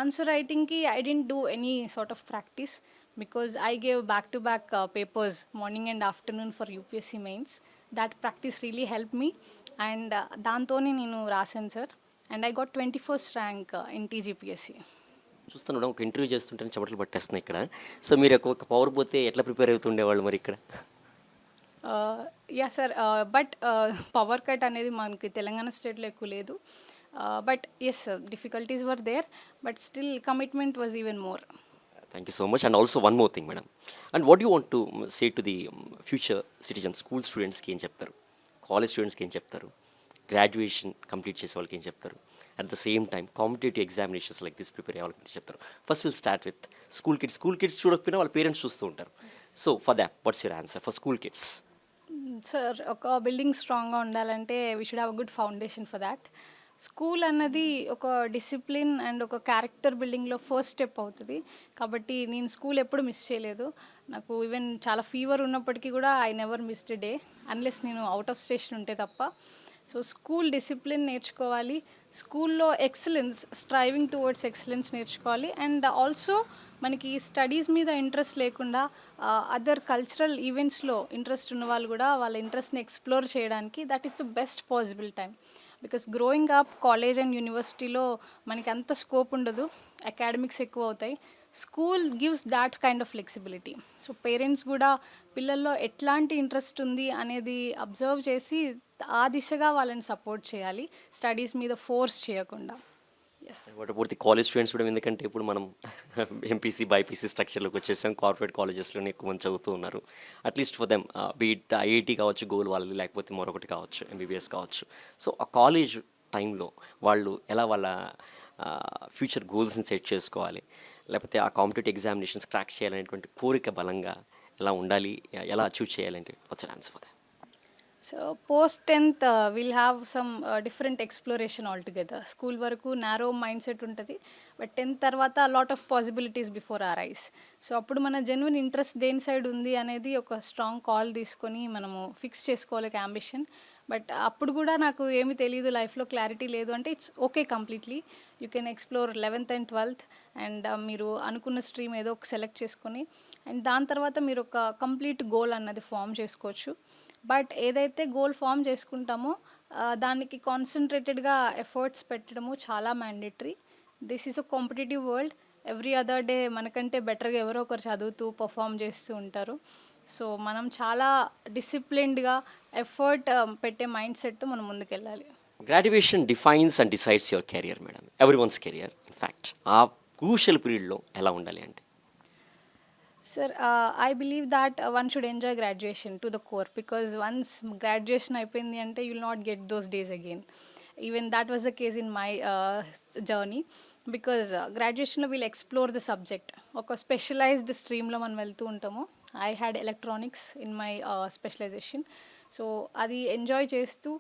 ఆన్సర్ రైటింగ్కి I didn't do any sort of practice because I gave back to back papers morning and afternoon for UPSC mains. That practice really help me, and దాంతోనే నేను రాశాను sir. And I got 21st rank in TGPSC. చూస్తున్నాను ఒక ఇంటర్వ్యూ చేస్తుంటే చెమటలు పట్టేస్తున్నాయి ఇక్కడ. సో మీరు ఒక పవర్ పోతే ఎట్లా ప్రిపేర్ అవుతుండేవాళ్ళు మరి ఇక్కడ? Yeah sir, but power cut అనేది మనకి తెలంగాణ స్టేట్లో ఎక్కువ లేదు. But yes, difficulties were there, but still commitment was even more. Thank you so much. And also one more thing madam, and what you want to say to the future citizen, school స్టూడెంట్స్కి ఏం చెప్తారు, కాలేజ్ స్టూడెంట్స్కి ఏం చెప్తారు, గ్రాడ్యుయేషన్ కంప్లీట్ చేసే వాళ్ళకి ఏం చెప్తారు, at the same time competitive examinations like this prepare అయ్యే వాళ్ళకి చెప్తారు? First will start with school kids. School kids చూడకపోయినా వాళ్ళ పేరెంట్స్ చూస్తూ ఉంటారు. So for that watts your answer for school kids? Sir, ఒక బిల్డింగ్ స్ట్రాంగ్గా ఉండాలంటే we should have a good foundation for that. School అన్నది ఒక డిసిప్లిన్ అండ్ ఒక క్యారెక్టర్ బిల్డింగ్లో ఫస్ట్ స్టెప్ అవుతుంది. కాబట్టి నేను స్కూల్ ఎప్పుడు మిస్ చేయలేదు. నాకు ఈవెన్ చాలా ఫీవర్ ఉన్నప్పటికీ కూడా I never missed day unless నేను అవుట్ ఆఫ్ స్టేషన్ ఉంటే తప్ప. సో స్కూల్ డిసిప్లిన్ నేర్చుకోవాలి, స్కూల్లో ఎక్సలెన్స్, స్ట్రైవింగ్ టువర్డ్స్ ఎక్సలెన్స్ నేర్చుకోవాలి. అండ్ ఆల్సో మనకి స్టడీస్ మీద ఇంట్రెస్ట్ లేకుండా అదర్ కల్చరల్ ఈవెంట్స్లో ఇంట్రెస్ట్ ఉన్న వాళ్ళు కూడా వాళ్ళ ఇంట్రెస్ట్ని ఎక్స్ప్లోర్ చేయడానికి that is the best possible time. Because growing up college and యూనివర్సిటీలో మనకి అంత స్కోప్ ఉండదు, అకాడమిక్స్ ఎక్కువ అవుతాయి. School gives that kind of flexibility. So parents కూడా పిల్లల్లో ఎట్లాంటి ఇంట్రెస్ట్ ఉంది అనేది అబ్జర్వ్ చేసి ఆ దిశగా వాళ్ళని సపోర్ట్ చేయాలి, స్టడీస్ మీద ఫోర్స్ చేయకుండా. What about the college students కూడా? ఎందుకంటే ఇప్పుడు మనం ఎంపీసీ బైపీసీ స్ట్రక్చర్లోకి వచ్చేసాం, కార్పొరేట్ కాలేజెస్లోనే ఎక్కువ మంది చదువుతూ ఉన్నారు. At least for them beat IIT కావచ్చు, గోల్ వాళ్ళది, లేకపోతే మరొకటి కావచ్చు, ఎంబీబీఎస్ కావచ్చు. సో ఆ కాలేజ్ టైంలో వాళ్ళు ఎలా వాళ్ళ ఫ్యూచర్ గోల్స్ని సెట్ చేసుకోవాలి, లేకపోతే ఆ కాంపిటేటివ్ ఎగ్జామినేషన్స్ క్రాక్ చేయాలనేటువంటి కోరిక బలంగా ఎలా ఉండాలి, ఎలా అచీవ్ చేయాలంటే what's your answer for that? So post 10th will have some different exploration altogether. School వరకు నారో మైండ్ సెట్ ఉంటుంది, బట్ 10th తర్వాత lot of possibilities before our eyes. So అప్పుడు మన జెన్యున్ ఇంట్రెస్ట్ దేని సైడ్ ఉంది అనేది ఒక స్ట్రాంగ్ కాల్ తీసుకొని మనము ఫిక్స్ చేసుకోవాలి ఒక అంబిషన్. బట్ అప్పుడు కూడా నాకు ఏమీ తెలియదు, లైఫ్లో క్లారిటీ లేదు అంటే it's okay completely. You can explore 11th and 12th and మీరు అనుకున్న స్ట్రీమ్ ఏదో ఒక సెలెక్ట్ చేసుకొని అండ్ దాని తర్వాత మీరు ఒక కంప్లీట్ గోల్ అన్నది ఫామ్ చేసుకోవచ్చు. బట్ ఏదైతే గోల్ ఫామ్ చేసుకుంటామో దానికి కాన్సన్ట్రేటెడ్గా ఎఫర్ట్స్ పెట్టడము చాలా mandatory. This is a competitive world. Every other day మనకంటే బెటర్గా ఎవరో ఒకరు చదువుతూ పర్ఫామ్ చేస్తూ ఉంటారు. సో మనం చాలా డిసిప్లిన్డ్గా ఎఫర్ట్ పెట్టే మైండ్ సెట్తో మనం ముందుకెళ్ళాలి. Graduation defines and decides your career madam, every once career in fact. ఆ క్రూషియల్ పీరియడ్లో ఎలా ఉండాలి అంటే? Sir, I believe that one should enjoy graduation to the core, because once graduation అయిపోయింది అంటే you'll not get those days again. Even that was the case in my journey, because graduationలో we'll explore the subject. ఒక స్పెషలైజ్డ్ స్ట్రీమ్లో మనం వెళ్తూ ఉంటాము. I had electronics in my specialization. So అది ఎంజాయ్ చేస్తూ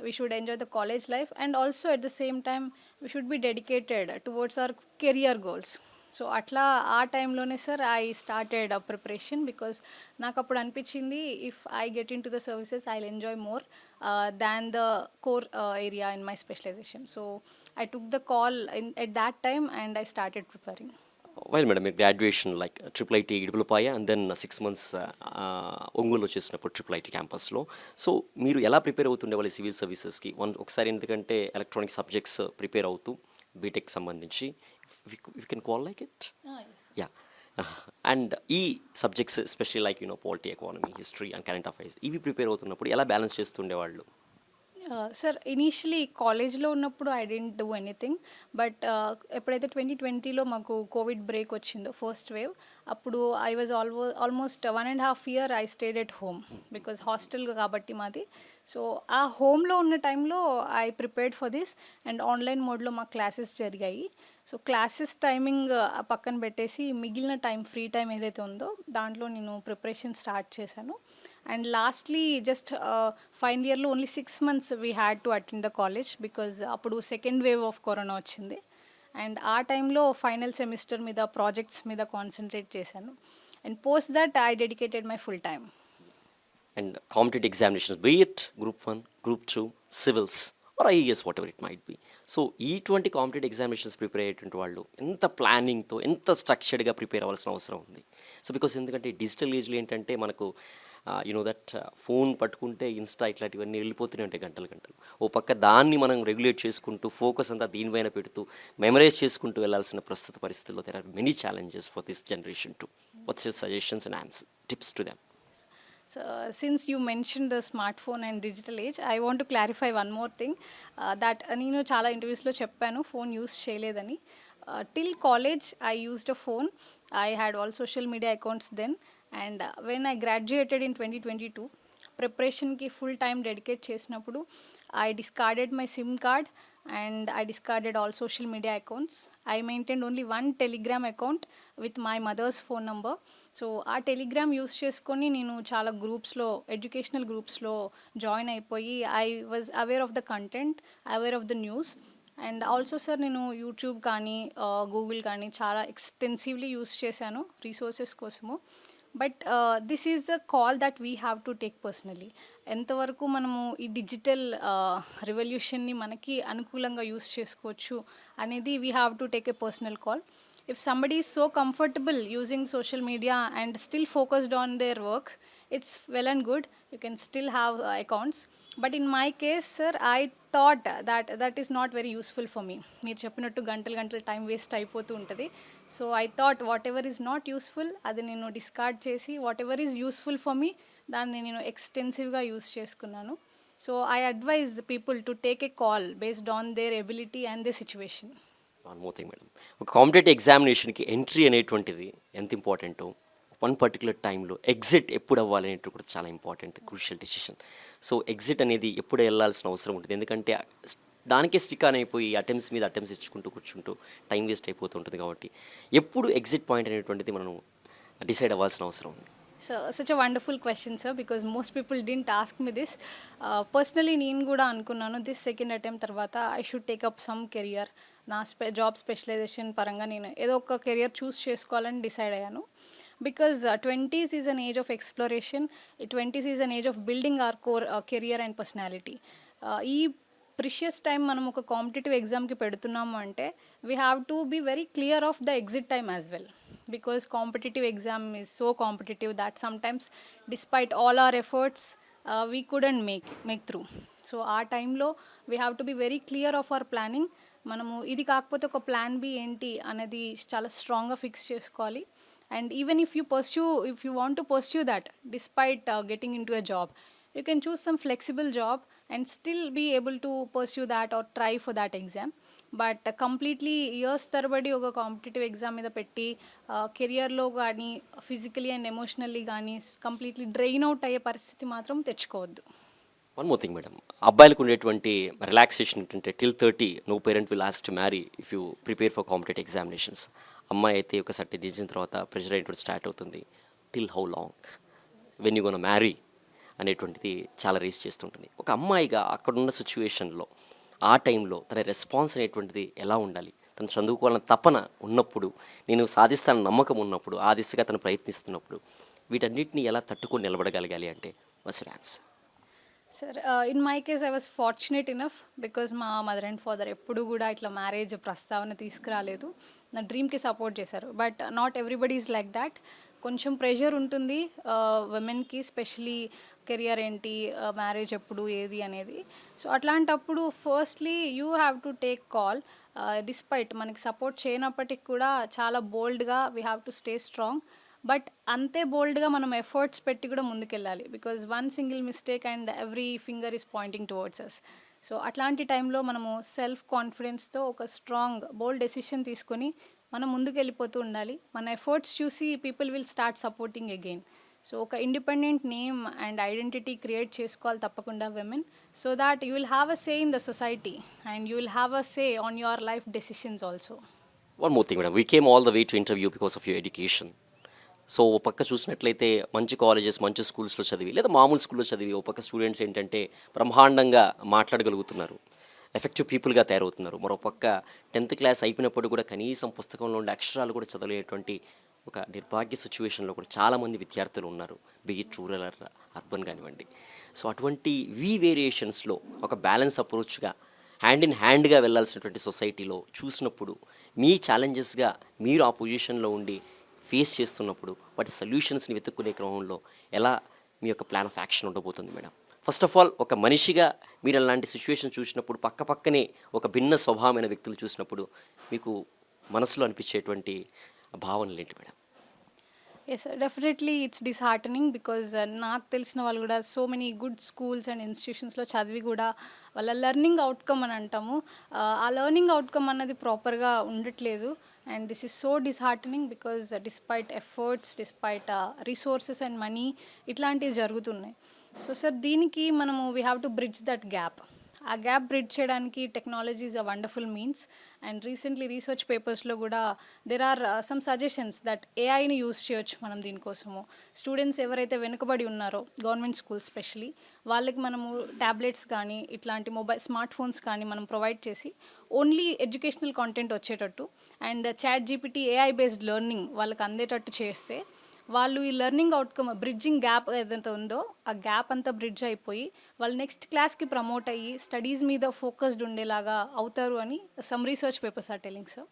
we should enjoy the college life, and also at the same time we should be dedicated towards our career goals. So అట్లా ఆ టైంలోనే sir I started preparation, because నాకు అప్పుడు అనిపించింది if I get in to the services I will enjoy more than the core area in my specialisation. So I took the call at that time and I started preparing. While madam, మీరు graduation like IIIT Idupulapaya and then 6 months ఒంగోలులో చేసినప్పుడు IIIT క్యాంపస్లో. సో మీరు ఎలా ప్రిపేర్ అవుతుండే వాళ్ళు సివిల్ సర్వీసెస్కి? ఒకసారి ఎందుకంటే ఎలక్ట్రానిక్ సబ్జెక్ట్స్ ప్రిపేర్ అవుతూ బీటెక్ సంబంధించి we can call like it? Yes. Yeah. And ఈ subjects especially like polity, economy, history and current affairs ఇవి ప్రిపేర్ అవుతున్నప్పుడు ఎలా బ్యాలెన్స్ చేస్తుండేవాళ్ళు? సార్ ఇనీషియలీ కాలేజ్లో ఉన్నప్పుడు I didn't do anything, but ఎప్పుడైతే 2020లో మాకు కోవిడ్ బ్రేక్ వచ్చిందో ఫస్ట్ వేవ్, అప్పుడు I was almost 1.5 years I stayed at home, because hostel కాబట్టి మాది. సో ఆ హోమ్లో ఉన్న టైంలో I prepared for this, and online మోడ్లో మా క్లాసెస్ జరిగాయి. సో క్లాసెస్ టైమింగ్ పక్కన పెట్టేసి మిగిలిన టైం, ఫ్రీ టైం ఏదైతే ఉందో దాంట్లో నేను ప్రిపరేషన్ స్టార్ట్ చేశాను. అండ్ లాస్ట్లీ జస్ట్ ఫైనల్ ఇయర్లో only 6 months we had to attend the college, because అప్పుడు సెకండ్ వేవ్ ఆఫ్ కరోనా వచ్చింది. అండ్ ఆ టైంలో ఫైనల్ సెమిస్టర్ మీద ప్రాజెక్ట్స్ మీద కాన్సన్ట్రేట్ చేశాను. And post that I dedicated my full time. And competitive examinations, be it Group 1, Group 2, civils or IAS, whatever it might be. So ఇటువంటి కాంపిటేటివ్ ఎగ్జామినేషన్స్ ప్రిపేర్ అయ్యేటువంటి వాళ్ళు ఎంత ప్లానింగ్తో, ఎంత స్ట్రక్చర్డ్గా ప్రిపేర్ అవ్వాల్సిన అవసరం ఉంది? సో బికాస్ ఎందుకంటే డిజిటల్ ఏజ్లో ఏంటంటే మనకు దట్ ఫోన్ పట్టుకుంటే ఇన్స్టా ఇట్లాంటివన్నీ వెళ్ళిపోతూనే ఉంటాయి గంటలు గంటలు. ఓ పక్క దాన్ని మనం రెగ్యులేట్ చేసుకుంటూ ఫోకస్ అంతా దీనిపైన పెడుతూ మెమరైజ్ చేసుకుంటూ వెళ్ళాల్సిన ప్రస్తుత పరిస్థితుల్లో there are many challenges for this generation too. What's your suggestions and tips to them? So since you mentioned the smartphone and digital age, I want to clarify one more thing, that నేను చాలా ఇంటర్వ్యూస్లో చెప్పాను ఫోన్ యూస్ చేయలేదని. Till college I used a phone. I had all social media accounts then, and when I graduated in 2022, ప్రిపరేషన్కి ఫుల్ టైం డెడికేట్ చేసినప్పుడు I discarded my SIM card and I discarded all social media accounts. I maintain only 1 Telegram account with my mother's phone number. So ఆ టెలిగ్రామ్ యూస్ చేసుకొని నేను చాలా గ్రూప్స్లో, ఎడ్యుకేషనల్ గ్రూప్స్లో జాయిన్ అయిపోయి I was aware of the content, aware of the news. And also sir నేను యూట్యూబ్ కానీ గూగుల్ కానీ చాలా ఎక్స్టెన్సివ్లీ యూస్ చేశాను రీసోర్సెస్ కోసము. But this is the call that we have to take personally. ఎంతవరకు మనము ఈ డిజిటల్ రెవల్యూషన్ని మనకి అనుకూలంగా యూస్ చేసుకోవచ్చు అనేది we have to take a personal call. If somebody is so comfortable using social media and still focused on their work, it's well and good. You can still have accounts. But in my case, sir, I thought that is not very useful for me. మీరు చెప్పినట్టు గంటలు టైం వేస్ట్ అయిపోతూ ఉంటుంది. So I thought whatever is not useful అది నేను డిస్కార్డ్ చేసి whatever is useful for me దాన్ని నేను ఎక్స్టెన్సివ్గా యూస్ చేసుకున్నాను. So I advise people to take a call based on their ability and their situation. One more thing madam, ఒక కాంపిటేటివ్ ఎగ్జామినేషన్కి ఎంట్రీ అనేటువంటిది ఎంత ఇంపార్టెంటో, వన్ పర్టికులర్ టైంలో ఎగ్జిట్ ఎప్పుడు అవ్వాలి అనేటువంటి కూడా చాలా important, crucial decision. So exit అనేది ఎప్పుడు వెళ్ళాల్సిన అవసరం ఉంటుంది, ఎందుకంటే దానికే స్టిక్ ఆన్ అయిపోయి అటెంప్ట్స్ మీద అటెంప్ట్స్ ఇచ్చుకుంటూ కూర్చుంటూ టైం వేస్ట్ అయిపోతూ ఉంటుంది. కాబట్టి ఎప్పుడు ఎగ్జిట్ పాయింట్ అనేటువంటిది మనం డిసైడ్ అవ్వాల్సిన అవసరం ఉంది. So such a wonderful question, sir, because most people didn't ask me this. Personally నేను కూడా అనుకున్నాను దిస్ సెకండ్ అటెంప్ట్ తర్వాత I should take up some career. నా జాబ్ స్పెషలైజేషన్ పరంగా నేను ఏదో ఒక కెరియర్ చూస్ చేసుకోవాలని డిసైడ్ అయ్యాను. because 20s is an age of exploration. 20s is an age of building our core career and personality. ఈ ప్రిషియస్ టైం మనం ఒక కాంపిటేటివ్ ఎగ్జామ్కి పెడుతున్నాము అంటే we have to be very clear of the exit time as well, because competitive exam is so competitive that sometimes despite all our efforts we couldn't make through. So our time lo we have to be very clear of our planning. మనము ఇది కాకపోతే ఒక ప్లాన్ బి ఏంటి అనేది చాలా స్ట్రాంగ్గా ఫిక్స్ చేసుకోవాలి. And even if you want to pursue that despite getting in to a job, you can choose some flexible job and still be able to pursue that or try for that exam. But completely years తరబడి ఒక కాంపిటేటివ్ ఎగ్జామ్ మీద పెట్టి కెరియర్లో కానీ ఫిజికలీ అండ్ ఎమోషనల్లీ కానీ కంప్లీట్లీ డ్రైన్ అవుట్ అయ్యే పరిస్థితి మాత్రం తెచ్చుకోవద్దు. వన్ మోర్ థింగ్ మేడం, అబ్బాయిలకు ఉండేటువంటి రిలాక్సేషన్ ఏంటంటే till 30 no parent will ask to marry if you prepare for competitive examinations. అమ్మాయి అయితే ఒక సర్టెన్ ఏజ్ తర్వాత ప్రెషర్ అనేటువంటి స్టార్ట్ అవుతుంది. Till how long when you gonna marry అనేటువంటిది చాలా రేస్ చేస్తుంటుంది. ఒక అమ్మాయిగా అక్కడున్న సిచ్యువేషన్లో ఆ టైంలో తన రెస్పాన్స్ అనేటువంటిది ఎలా ఉండాలి? తను చదువుకోవాలని తపన ఉన్నప్పుడు, నేను సాధిస్తానని నమ్మకం ఉన్నప్పుడు, ఆ దిశగా తను ప్రయత్నిస్తున్నప్పుడు వీటన్నిటిని ఎలా తట్టుకొని నిలబడగలగాలి అంటే what's your answer? Sir, in my case I was fortunate enough because మా మదర్ అండ్ ఫాదర్ ఎప్పుడు కూడా ఇట్లా మ్యారేజ్ ప్రస్తావన తీసుకురాలేదు, నా డ్రీమ్కి సపోర్ట్ చేశారు. But not everybody is like that. కొంచెం ప్రెషర్ ఉంటుంది విమెన్కి, స్పెషలీ కెరియర్ ఏంటి, మ్యారేజ్ ఎప్పుడు, ఏది అనేది. సో అట్లాంటప్పుడు firstly you have to take call. Despite మనకి సపోర్ట్ చేయనప్పటికి కూడా చాలా బోల్డ్గా we have to stay strong. But అంతే బోల్డ్గా మనం ఎఫర్ట్స్ పెట్టి కూడా ముందుకెళ్ళాలి, because one single mistake and every finger is pointing towards us. So అట్లాంటి టైంలో మనము సెల్ఫ్ కాన్ఫిడెన్స్తో ఒక స్ట్రాంగ్ బోల్డ్ డెసిషన్ తీసుకొని మనం ముందుకు వెళ్ళిపోతూ ఉండాలి. మన ఎఫర్ట్స్ చూసి people will start supporting again. So ఒక independent name and identity create చేసుకోవాలి తప్పకుండా women, so that you will have a say in the society and you will have a say on your life decisions also. One more thing madam, we came all the way to interview because of your education. So ఓ పక్క చూసినట్లయితే మంచి కాలేజెస్, మంచి స్కూల్స్లో చదివి లేదా మామూలు స్కూల్లో చదివి ఓ పక్క స్టూడెంట్స్ ఏంటంటే బ్రహ్మాండంగా మాట్లాడగలుగుతున్నారు, ఎఫెక్టివ్ పీపుల్గా తయారవుతున్నారు. మరో పక్క 10th క్లాస్ అయిపోయినప్పుడు కూడా కనీసం పుస్తకంలో ఉండే అక్షరాలు కూడా చదవలేటువంటి ఒక నిర్భాగ్య సిచ్యువేషన్లో కూడా చాలామంది విద్యార్థులు ఉన్నారు, బిగిట్ రూరల్ అర్బన్ కానివ్వండి. సో అటువంటి వేరియేషన్స్లో ఒక బ్యాలెన్స్ అప్రోచ్గా హ్యాండ్ ఇన్ హ్యాండ్గా వెళ్ళాల్సినటువంటి సొసైటీలో చూసినప్పుడు మీ ఛాలెంజెస్గా మీరు ఆ పొజిషన్లో ఉండి ఫేస్ చేస్తున్నప్పుడు వాటి సొల్యూషన్స్ని వెతుక్కునే క్రమంలో ఎలా మీ యొక్క ప్లాన్ ఆఫ్ యాక్షన్ ఉండబోతుంది మేడం? ఫస్ట్ ఆఫ్ ఆల్ ఒక మనిషిగా మీరు అలాంటి సిచ్యువేషన్ చూసినప్పుడు, పక్కనే ఒక భిన్న స్వభావమైన వ్యక్తులు చూసినప్పుడు మీకు మనసులో అనిపించేటువంటి భావనలు ఏంటి madam? Yes, definitely it's disheartening because నాకు తెలిసిన వాళ్ళు కూడా so many good schools and ఇన్స్టిట్యూషన్స్లో చదివి కూడా వాళ్ళ లెర్నింగ్ అవుట్కమ్ అని అంటాము, ఆ లెర్నింగ్ అవుట్కమ్ అన్నది ప్రాపర్గా ఉండట్లేదు. And this is so disheartening because despite efforts, despite resources and money ఇట్లాంటివి జరుగుతున్నాయి. సో సార్, దీనికి మనము we have to bridge that gap. ఆ గ్యాప్ బ్రిడ్జ్ చేయడానికి technology is a wonderful means. And recently research పేపర్స్లో కూడా there are some suggestions that ఏఐని యూస్ చేయొచ్చు మనం దీనికోసము. స్టూడెంట్స్ ఎవరైతే వెనుకబడి ఉన్నారో గవర్నమెంట్ స్కూల్స్ స్పెషలీ వాళ్ళకి మనము ట్యాబ్లెట్స్ కానీ ఇట్లాంటి స్మార్ట్ ఫోన్స్ కానీ మనం ప్రొవైడ్ చేసి ఓన్లీ ఎడ్యుకేషనల్ కాంటెంట్ వచ్చేటట్టు and ChatGPT AI based learning వాళ్ళకి అందేటట్టు చేస్తే వాళ్ళు ఈ లెర్నింగ్ అవుట్కమ్ బ్రిడ్జింగ్ గ్యాప్ ఏదైతే ఉందో ఆ గ్యాప్ అంతా బ్రిడ్జ్ అయిపోయి వాళ్ళు నెక్స్ట్ క్లాస్కి ప్రమోట్ అయ్యి స్టడీస్ మీద ఫోకస్డ్ ఉండేలాగా అవుతారు అని some research papers are telling sir.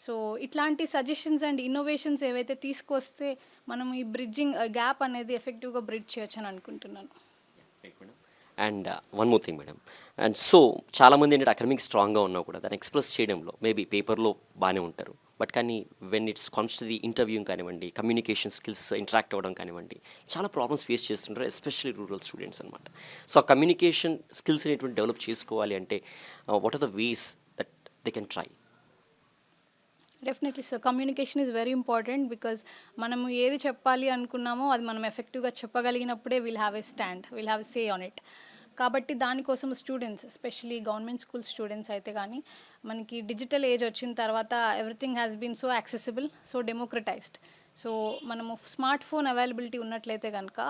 So ఇట్లాంటి సజెషన్స్ అండ్ ఇన్నోవేషన్స్ ఏవైతే తీసుకొస్తే మనం ఈ బ్రిడ్జింగ్ గ్యాప్ అనేది ఎఫెక్టివ్గా బ్రిడ్జ్ చేయొచ్చు అని అనుకుంటున్నాను. And one more thing madam, and so చాలామంది ఏంటంటే అకాడమిక్ స్ట్రాంగ్గా ఉన్నా కూడా దాన్ని ఎక్స్ప్రెస్ చేయడంలో మేబీ పేపర్లో బాగానే ఉంటారు, బట్ కానీ when it's comes to the interviewing కానివ్వండి, కమ్యూనికేషన్ స్కిల్స్ ఇంటరాక్ట్ అవ్వడం కానివ్వండి, చాలా ప్రాబ్లమ్స్ ఫేస్ చేస్తుంటారు, ఎస్పెషల్లీ రూరల్ స్టూడెంట్స్ అనమాట. సో ఆ కమ్యూనికేషన్ స్కిల్స్ అనేటువంటి డెవలప్ చేసుకోవాలి అంటే what are the ways that they can try? Definitely sir, communication is very important because మనము ఏది చెప్పాలి అనుకున్నామో అది మనం ఎఫెక్టివ్గా చెప్పగలిగినప్పుడే will have a stand, will have a say on it. కాబట్టి దానికోసం students especially government school students అయితే కానీ మనకి డిజిటల్ ఏజ్ వచ్చిన తర్వాత everything has been so accessible, so democratized. So మనము స్మార్ట్ ఫోన్ అవైలబిలిటీ ఉన్నట్లయితే కనుక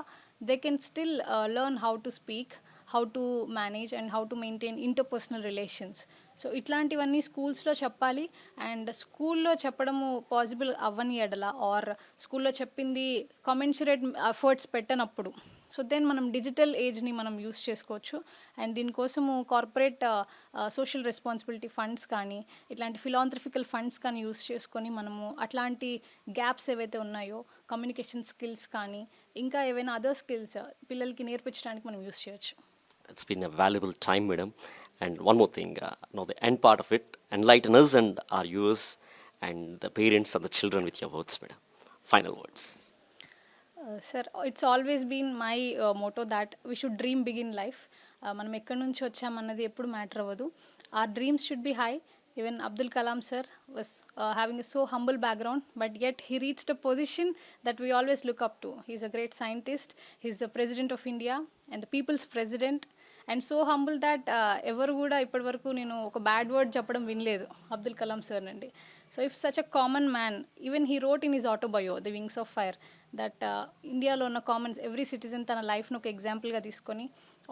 they can still learn how to speak, how to manage and how to maintain interpersonal relations. So ఇట్లాంటివన్నీ స్కూల్స్లో చెప్పాలి. అండ్ స్కూల్లో చెప్పడము పాసిబుల్ అవ్వని ఎడల ఆర్ స్కూల్లో చెప్పింది కామెంచురేట్ ఎఫర్ట్స్ పెట్టనప్పుడు సో దెన్ మనం డిజిటల్ ఏజ్ని మనం యూస్ చేసుకోవచ్చు. అండ్ దీనికోసము కార్పొరేట్ సోషల్ రెస్పాన్సిబిలిటీ ఫండ్స్ కానీ ఇట్లాంటి ఫిలాంథ్రఫికల్ ఫండ్స్ కానీ యూస్ చేసుకొని మనము అట్లాంటి గ్యాప్స్ ఏవైతే ఉన్నాయో కమ్యూనికేషన్ స్కిల్స్ కానీ ఇంకా ఏవైనా అదర్ స్కిల్స్ పిల్లలకి నేర్పించడానికి మనం యూస్ చేయొచ్చు. It's been a valuable time, madam. And one more thing, now the end part of it, enlighten us and our viewers and the parents and the children with your words, madam. Final words. Sir, it's always been my motto that we should dream big in life. మనం ఎక్కడి నుంచి వచ్చామన్నది ఎప్పుడు మ్యాటర్ అవ్వదు. Our dreams should be high. Even Abdul Kalam sir was having a so humble background, but yet he reached a position that we always look up to. He's a great scientist. He's the president of India and the people's president. And so humble that ఎవరు కూడా ఇప్పటి వరకు నేను ఒక బ్యాడ్ వర్డ్ చెప్పడం వినలేదు అబ్దుల్ కలాం సార్ నుండి. So if such a common man, even he wrote in his autobio the wings of fire that ఇండియాలో ఉన్న కామన్ ఎవ్రీ సిటిజన్ తన లైఫ్ను ఒక ఎగ్జాంపుల్గా తీసుకొని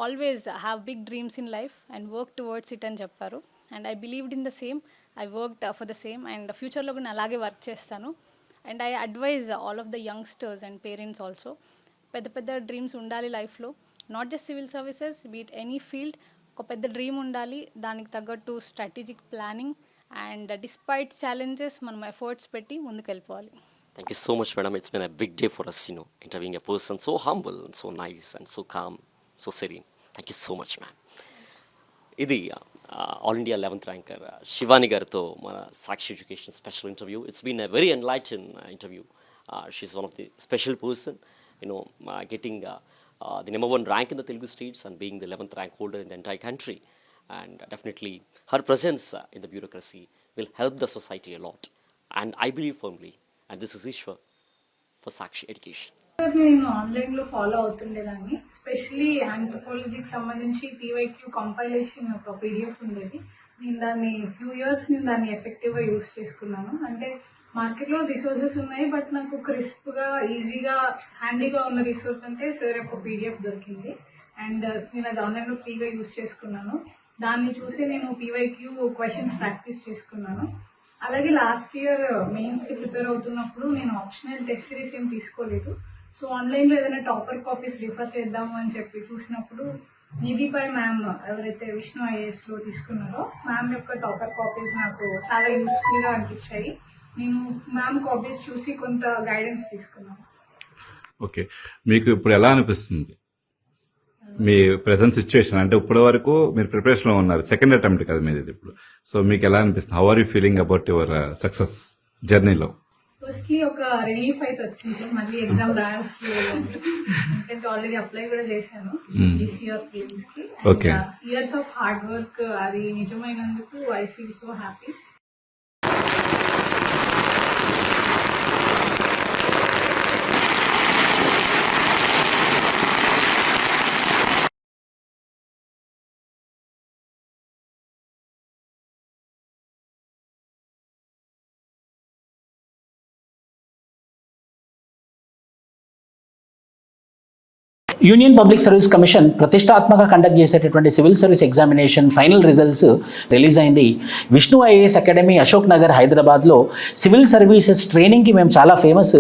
always have big dreams in life and work towards it అని చెప్పారు. And I believed in the same, I worked for the same and ఫ్యూచర్లో కూడా నేను అలాగే వర్క్ చేస్తాను. And I advise all of the youngsters and parents also, పెద్ద పెద్ద డ్రీమ్స్ ఉండాలి లైఫ్లో. Not just civil services, be it any field. ఒక పెద్ద డ్రీమ్ ఉండాలి, దానికి తగ్గట్టు strategic planning and despite challenges మనం ఎఫర్ట్స్ పెట్టి ముందుకు వెళ్ళిపోవాలి. Thank you so much, madam. It's been a big day for us, interviewing a person so humble and so nice and so calm, so serene. Thank you so much, ma'am. ఇది all India 11th ranker Shivani గారితో మన Sakshi education special interview. It's been a very enlighten interview. She is one of the special person, getting the number 1 rank in the Telugu states and being the 11th rank holder in the entire country. And definitely her presence in the bureaucracy will help the society a lot. And I believe firmly, and this is Ishwar for Sakshi Education. నేను ఆన్లైన్లో ఫాలో అవుతుండేదాన్ని. స్పెషలీ ఆంథ్రోపాలజీకి సంబంధించి పీవైక్యూ కంపైలేషన్ ఒక పీడిఎఫ్ ఉండేది. నేను దాన్ని ఫ్యూ ఇయర్స్ నేను దాన్ని ఎఫెక్టివ్గా యూస్ చేసుకున్నాను. అంటే మార్కెట్లో రిసోర్సెస్ ఉన్నాయి, బట్ నాకు క్రిస్ప్గా ఈజీగా హ్యాండీగా ఉన్న రిసోర్స్ అంటే సార్ ఒక పీడిఎఫ్ దొరికింది. అండ్ నేను అది ఆన్లైన్లో ఫ్రీగా యూస్ చేసుకున్నాను. దాన్ని చూసి నేను పీవైక్యూ క్వశ్చన్స్ ప్రాక్టీస్ చేసుకున్నాను. అలాగే లాస్ట్ ఇయర్ మెయిన్స్కి ప్రిపేర్ అవుతున్నప్పుడు నేను ఆప్షనల్ టెస్ట్ సిరీస్ ఏం తీసుకోలేదు. సో ఆన్లైన్లో ఏదైనా టాపర్ కాపీస్ రిఫర్ చేద్దాము అని చెప్పి చూసినప్పుడు నిధిపై మ్యామ్ ఎవరైతే విష్ణు ఐఏఎస్లో తీసుకున్నారో మ్యామ్ యొక్క టాపర్ కాపీస్ నాకు చాలా యూస్ఫుల్గా అనిపించాయి. నేను మ్యామ్ కాపీస్ చూసి కొంత గైడెన్స్ తీసుకున్నాను. ఓకే, మీకు ఇప్పుడు ఎలా అనిపిస్తుంది మీ ప్రెసెంట్ సిచ్యువేషన్? అంటే ఇప్పటి వరకు మీరు ప్రిపరేషన్లో ఉన్నారు, సెకండ్ అటెంప్ట్ కదా మీది ఇప్పుడు. సో మీకు ఎలా అనిపిస్తుంది? How are you feeling about your success జర్నీలో? ఫస్ట్లీ ఒక రిలీఫ్ అయితే వచ్చింది, మళ్ళీ ఎగ్జామ్ రాయాల్సి ఎందుకంటే ఆల్రెడీ అప్లై కూడా చేశాను జిసిఆర్ ప్రిలిమ్స్ కి. ఇయర్స్ ఆఫ్ హార్డ్ వర్క్ అది నిజమైనందుకు I feel so happy. Union public service commission ప్రతిష్టాత్మక కండక్ట్ చేసేటటువంటి civil service examination final results release అయింది. విష్ణు ఐఏఎస్ అకాడమీ అశోక్ నగర్ హైదరాబాద్లో సివిల్ సర్వీసెస్ ట్రైనింగ్కి మేము చాలా ఫేమస్.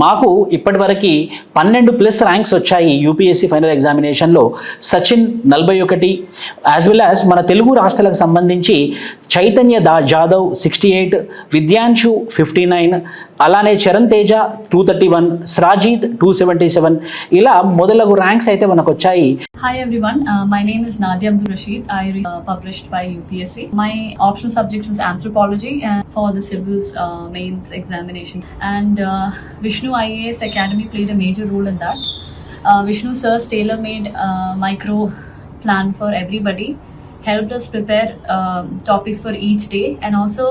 మాకు ఇప్పటివరకు 12+ ర్యాంక్స్ వచ్చాయి యూపీఎస్సీ ఫైనల్ ఎగ్జామినేషన్లో. సచిన్ 41, యాజ్ వెల్ యాజ్ మన తెలుగు రాష్ట్రాలకు సంబంధించి చైతన్య జాదవ్ 68, విద్యాంశు 59, అలానే చరణ్ తేజ 231, స్రాజీత్ 277, ఇలా మొదలగు ర్యాంక్స్ అయితే మనకు వచ్చాయి. Hi everyone, my name is Nadia Abdul Rashid. I published by UPSC. My optional subject was Anthropology for the Civils mains examination. And Vishnu IAS Academy played a major role in that. Vishnu sir's tailor-made micro plan for everybody helped us prepare topics for each day, and also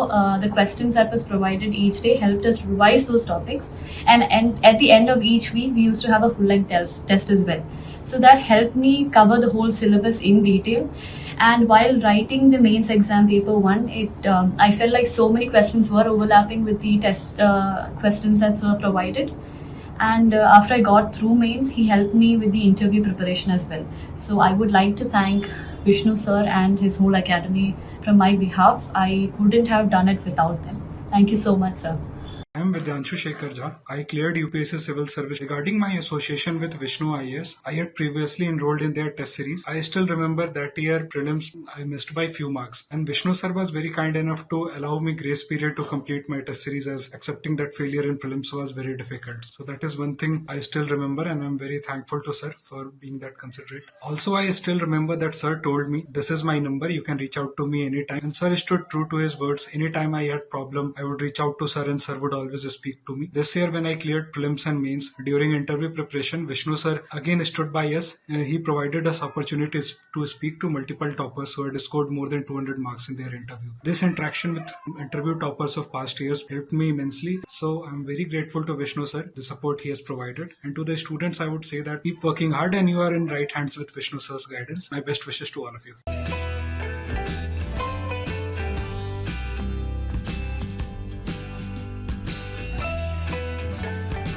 the questions that was provided each day helped us revise those topics, and at the end of each week we used to have a full-length test as well. So that helped me cover the whole syllabus in detail. And while writing the mains exam paper 1, I felt like so many questions were overlapping with the test questions that were provided. And after I got through mains, he helped me with the interview preparation as well. So I would like to thank Vishnu sir and his whole academy from my behalf. I couldn't have done it without them. Thank you so much, sir. I am Vidyanshu Shekhar Jha. I cleared UPSC Civil Service. Regarding my association with Vishnu IAS, I had previously enrolled in their test series. I still remember that year prelims I missed by few marks, and Vishnu sir was very kind enough to allow me grace period to complete my test series, as accepting that failure in prelims was very difficult. So that is one thing I still remember, and I'm very thankful to sir for being that considerate. Also, I still remember that sir told me, "This is my number, you can reach out to me anytime." And sir stood true to his words. Anytime I had problem, I would reach out to sir, and sir would always speak to me. This year when I cleared prelims and mains, during interview preparation, Vishnu sir again stood by us. He provided us opportunities to speak to multiple toppers who had scored more than 200 marks in their interview. This interaction with interview toppers of past years helped me immensely. So I'm very grateful to Vishnu sir, the support he has provided. And to the students, I would say that keep working hard and you are in right hands with Vishnu sir's guidance. My best wishes to all of you.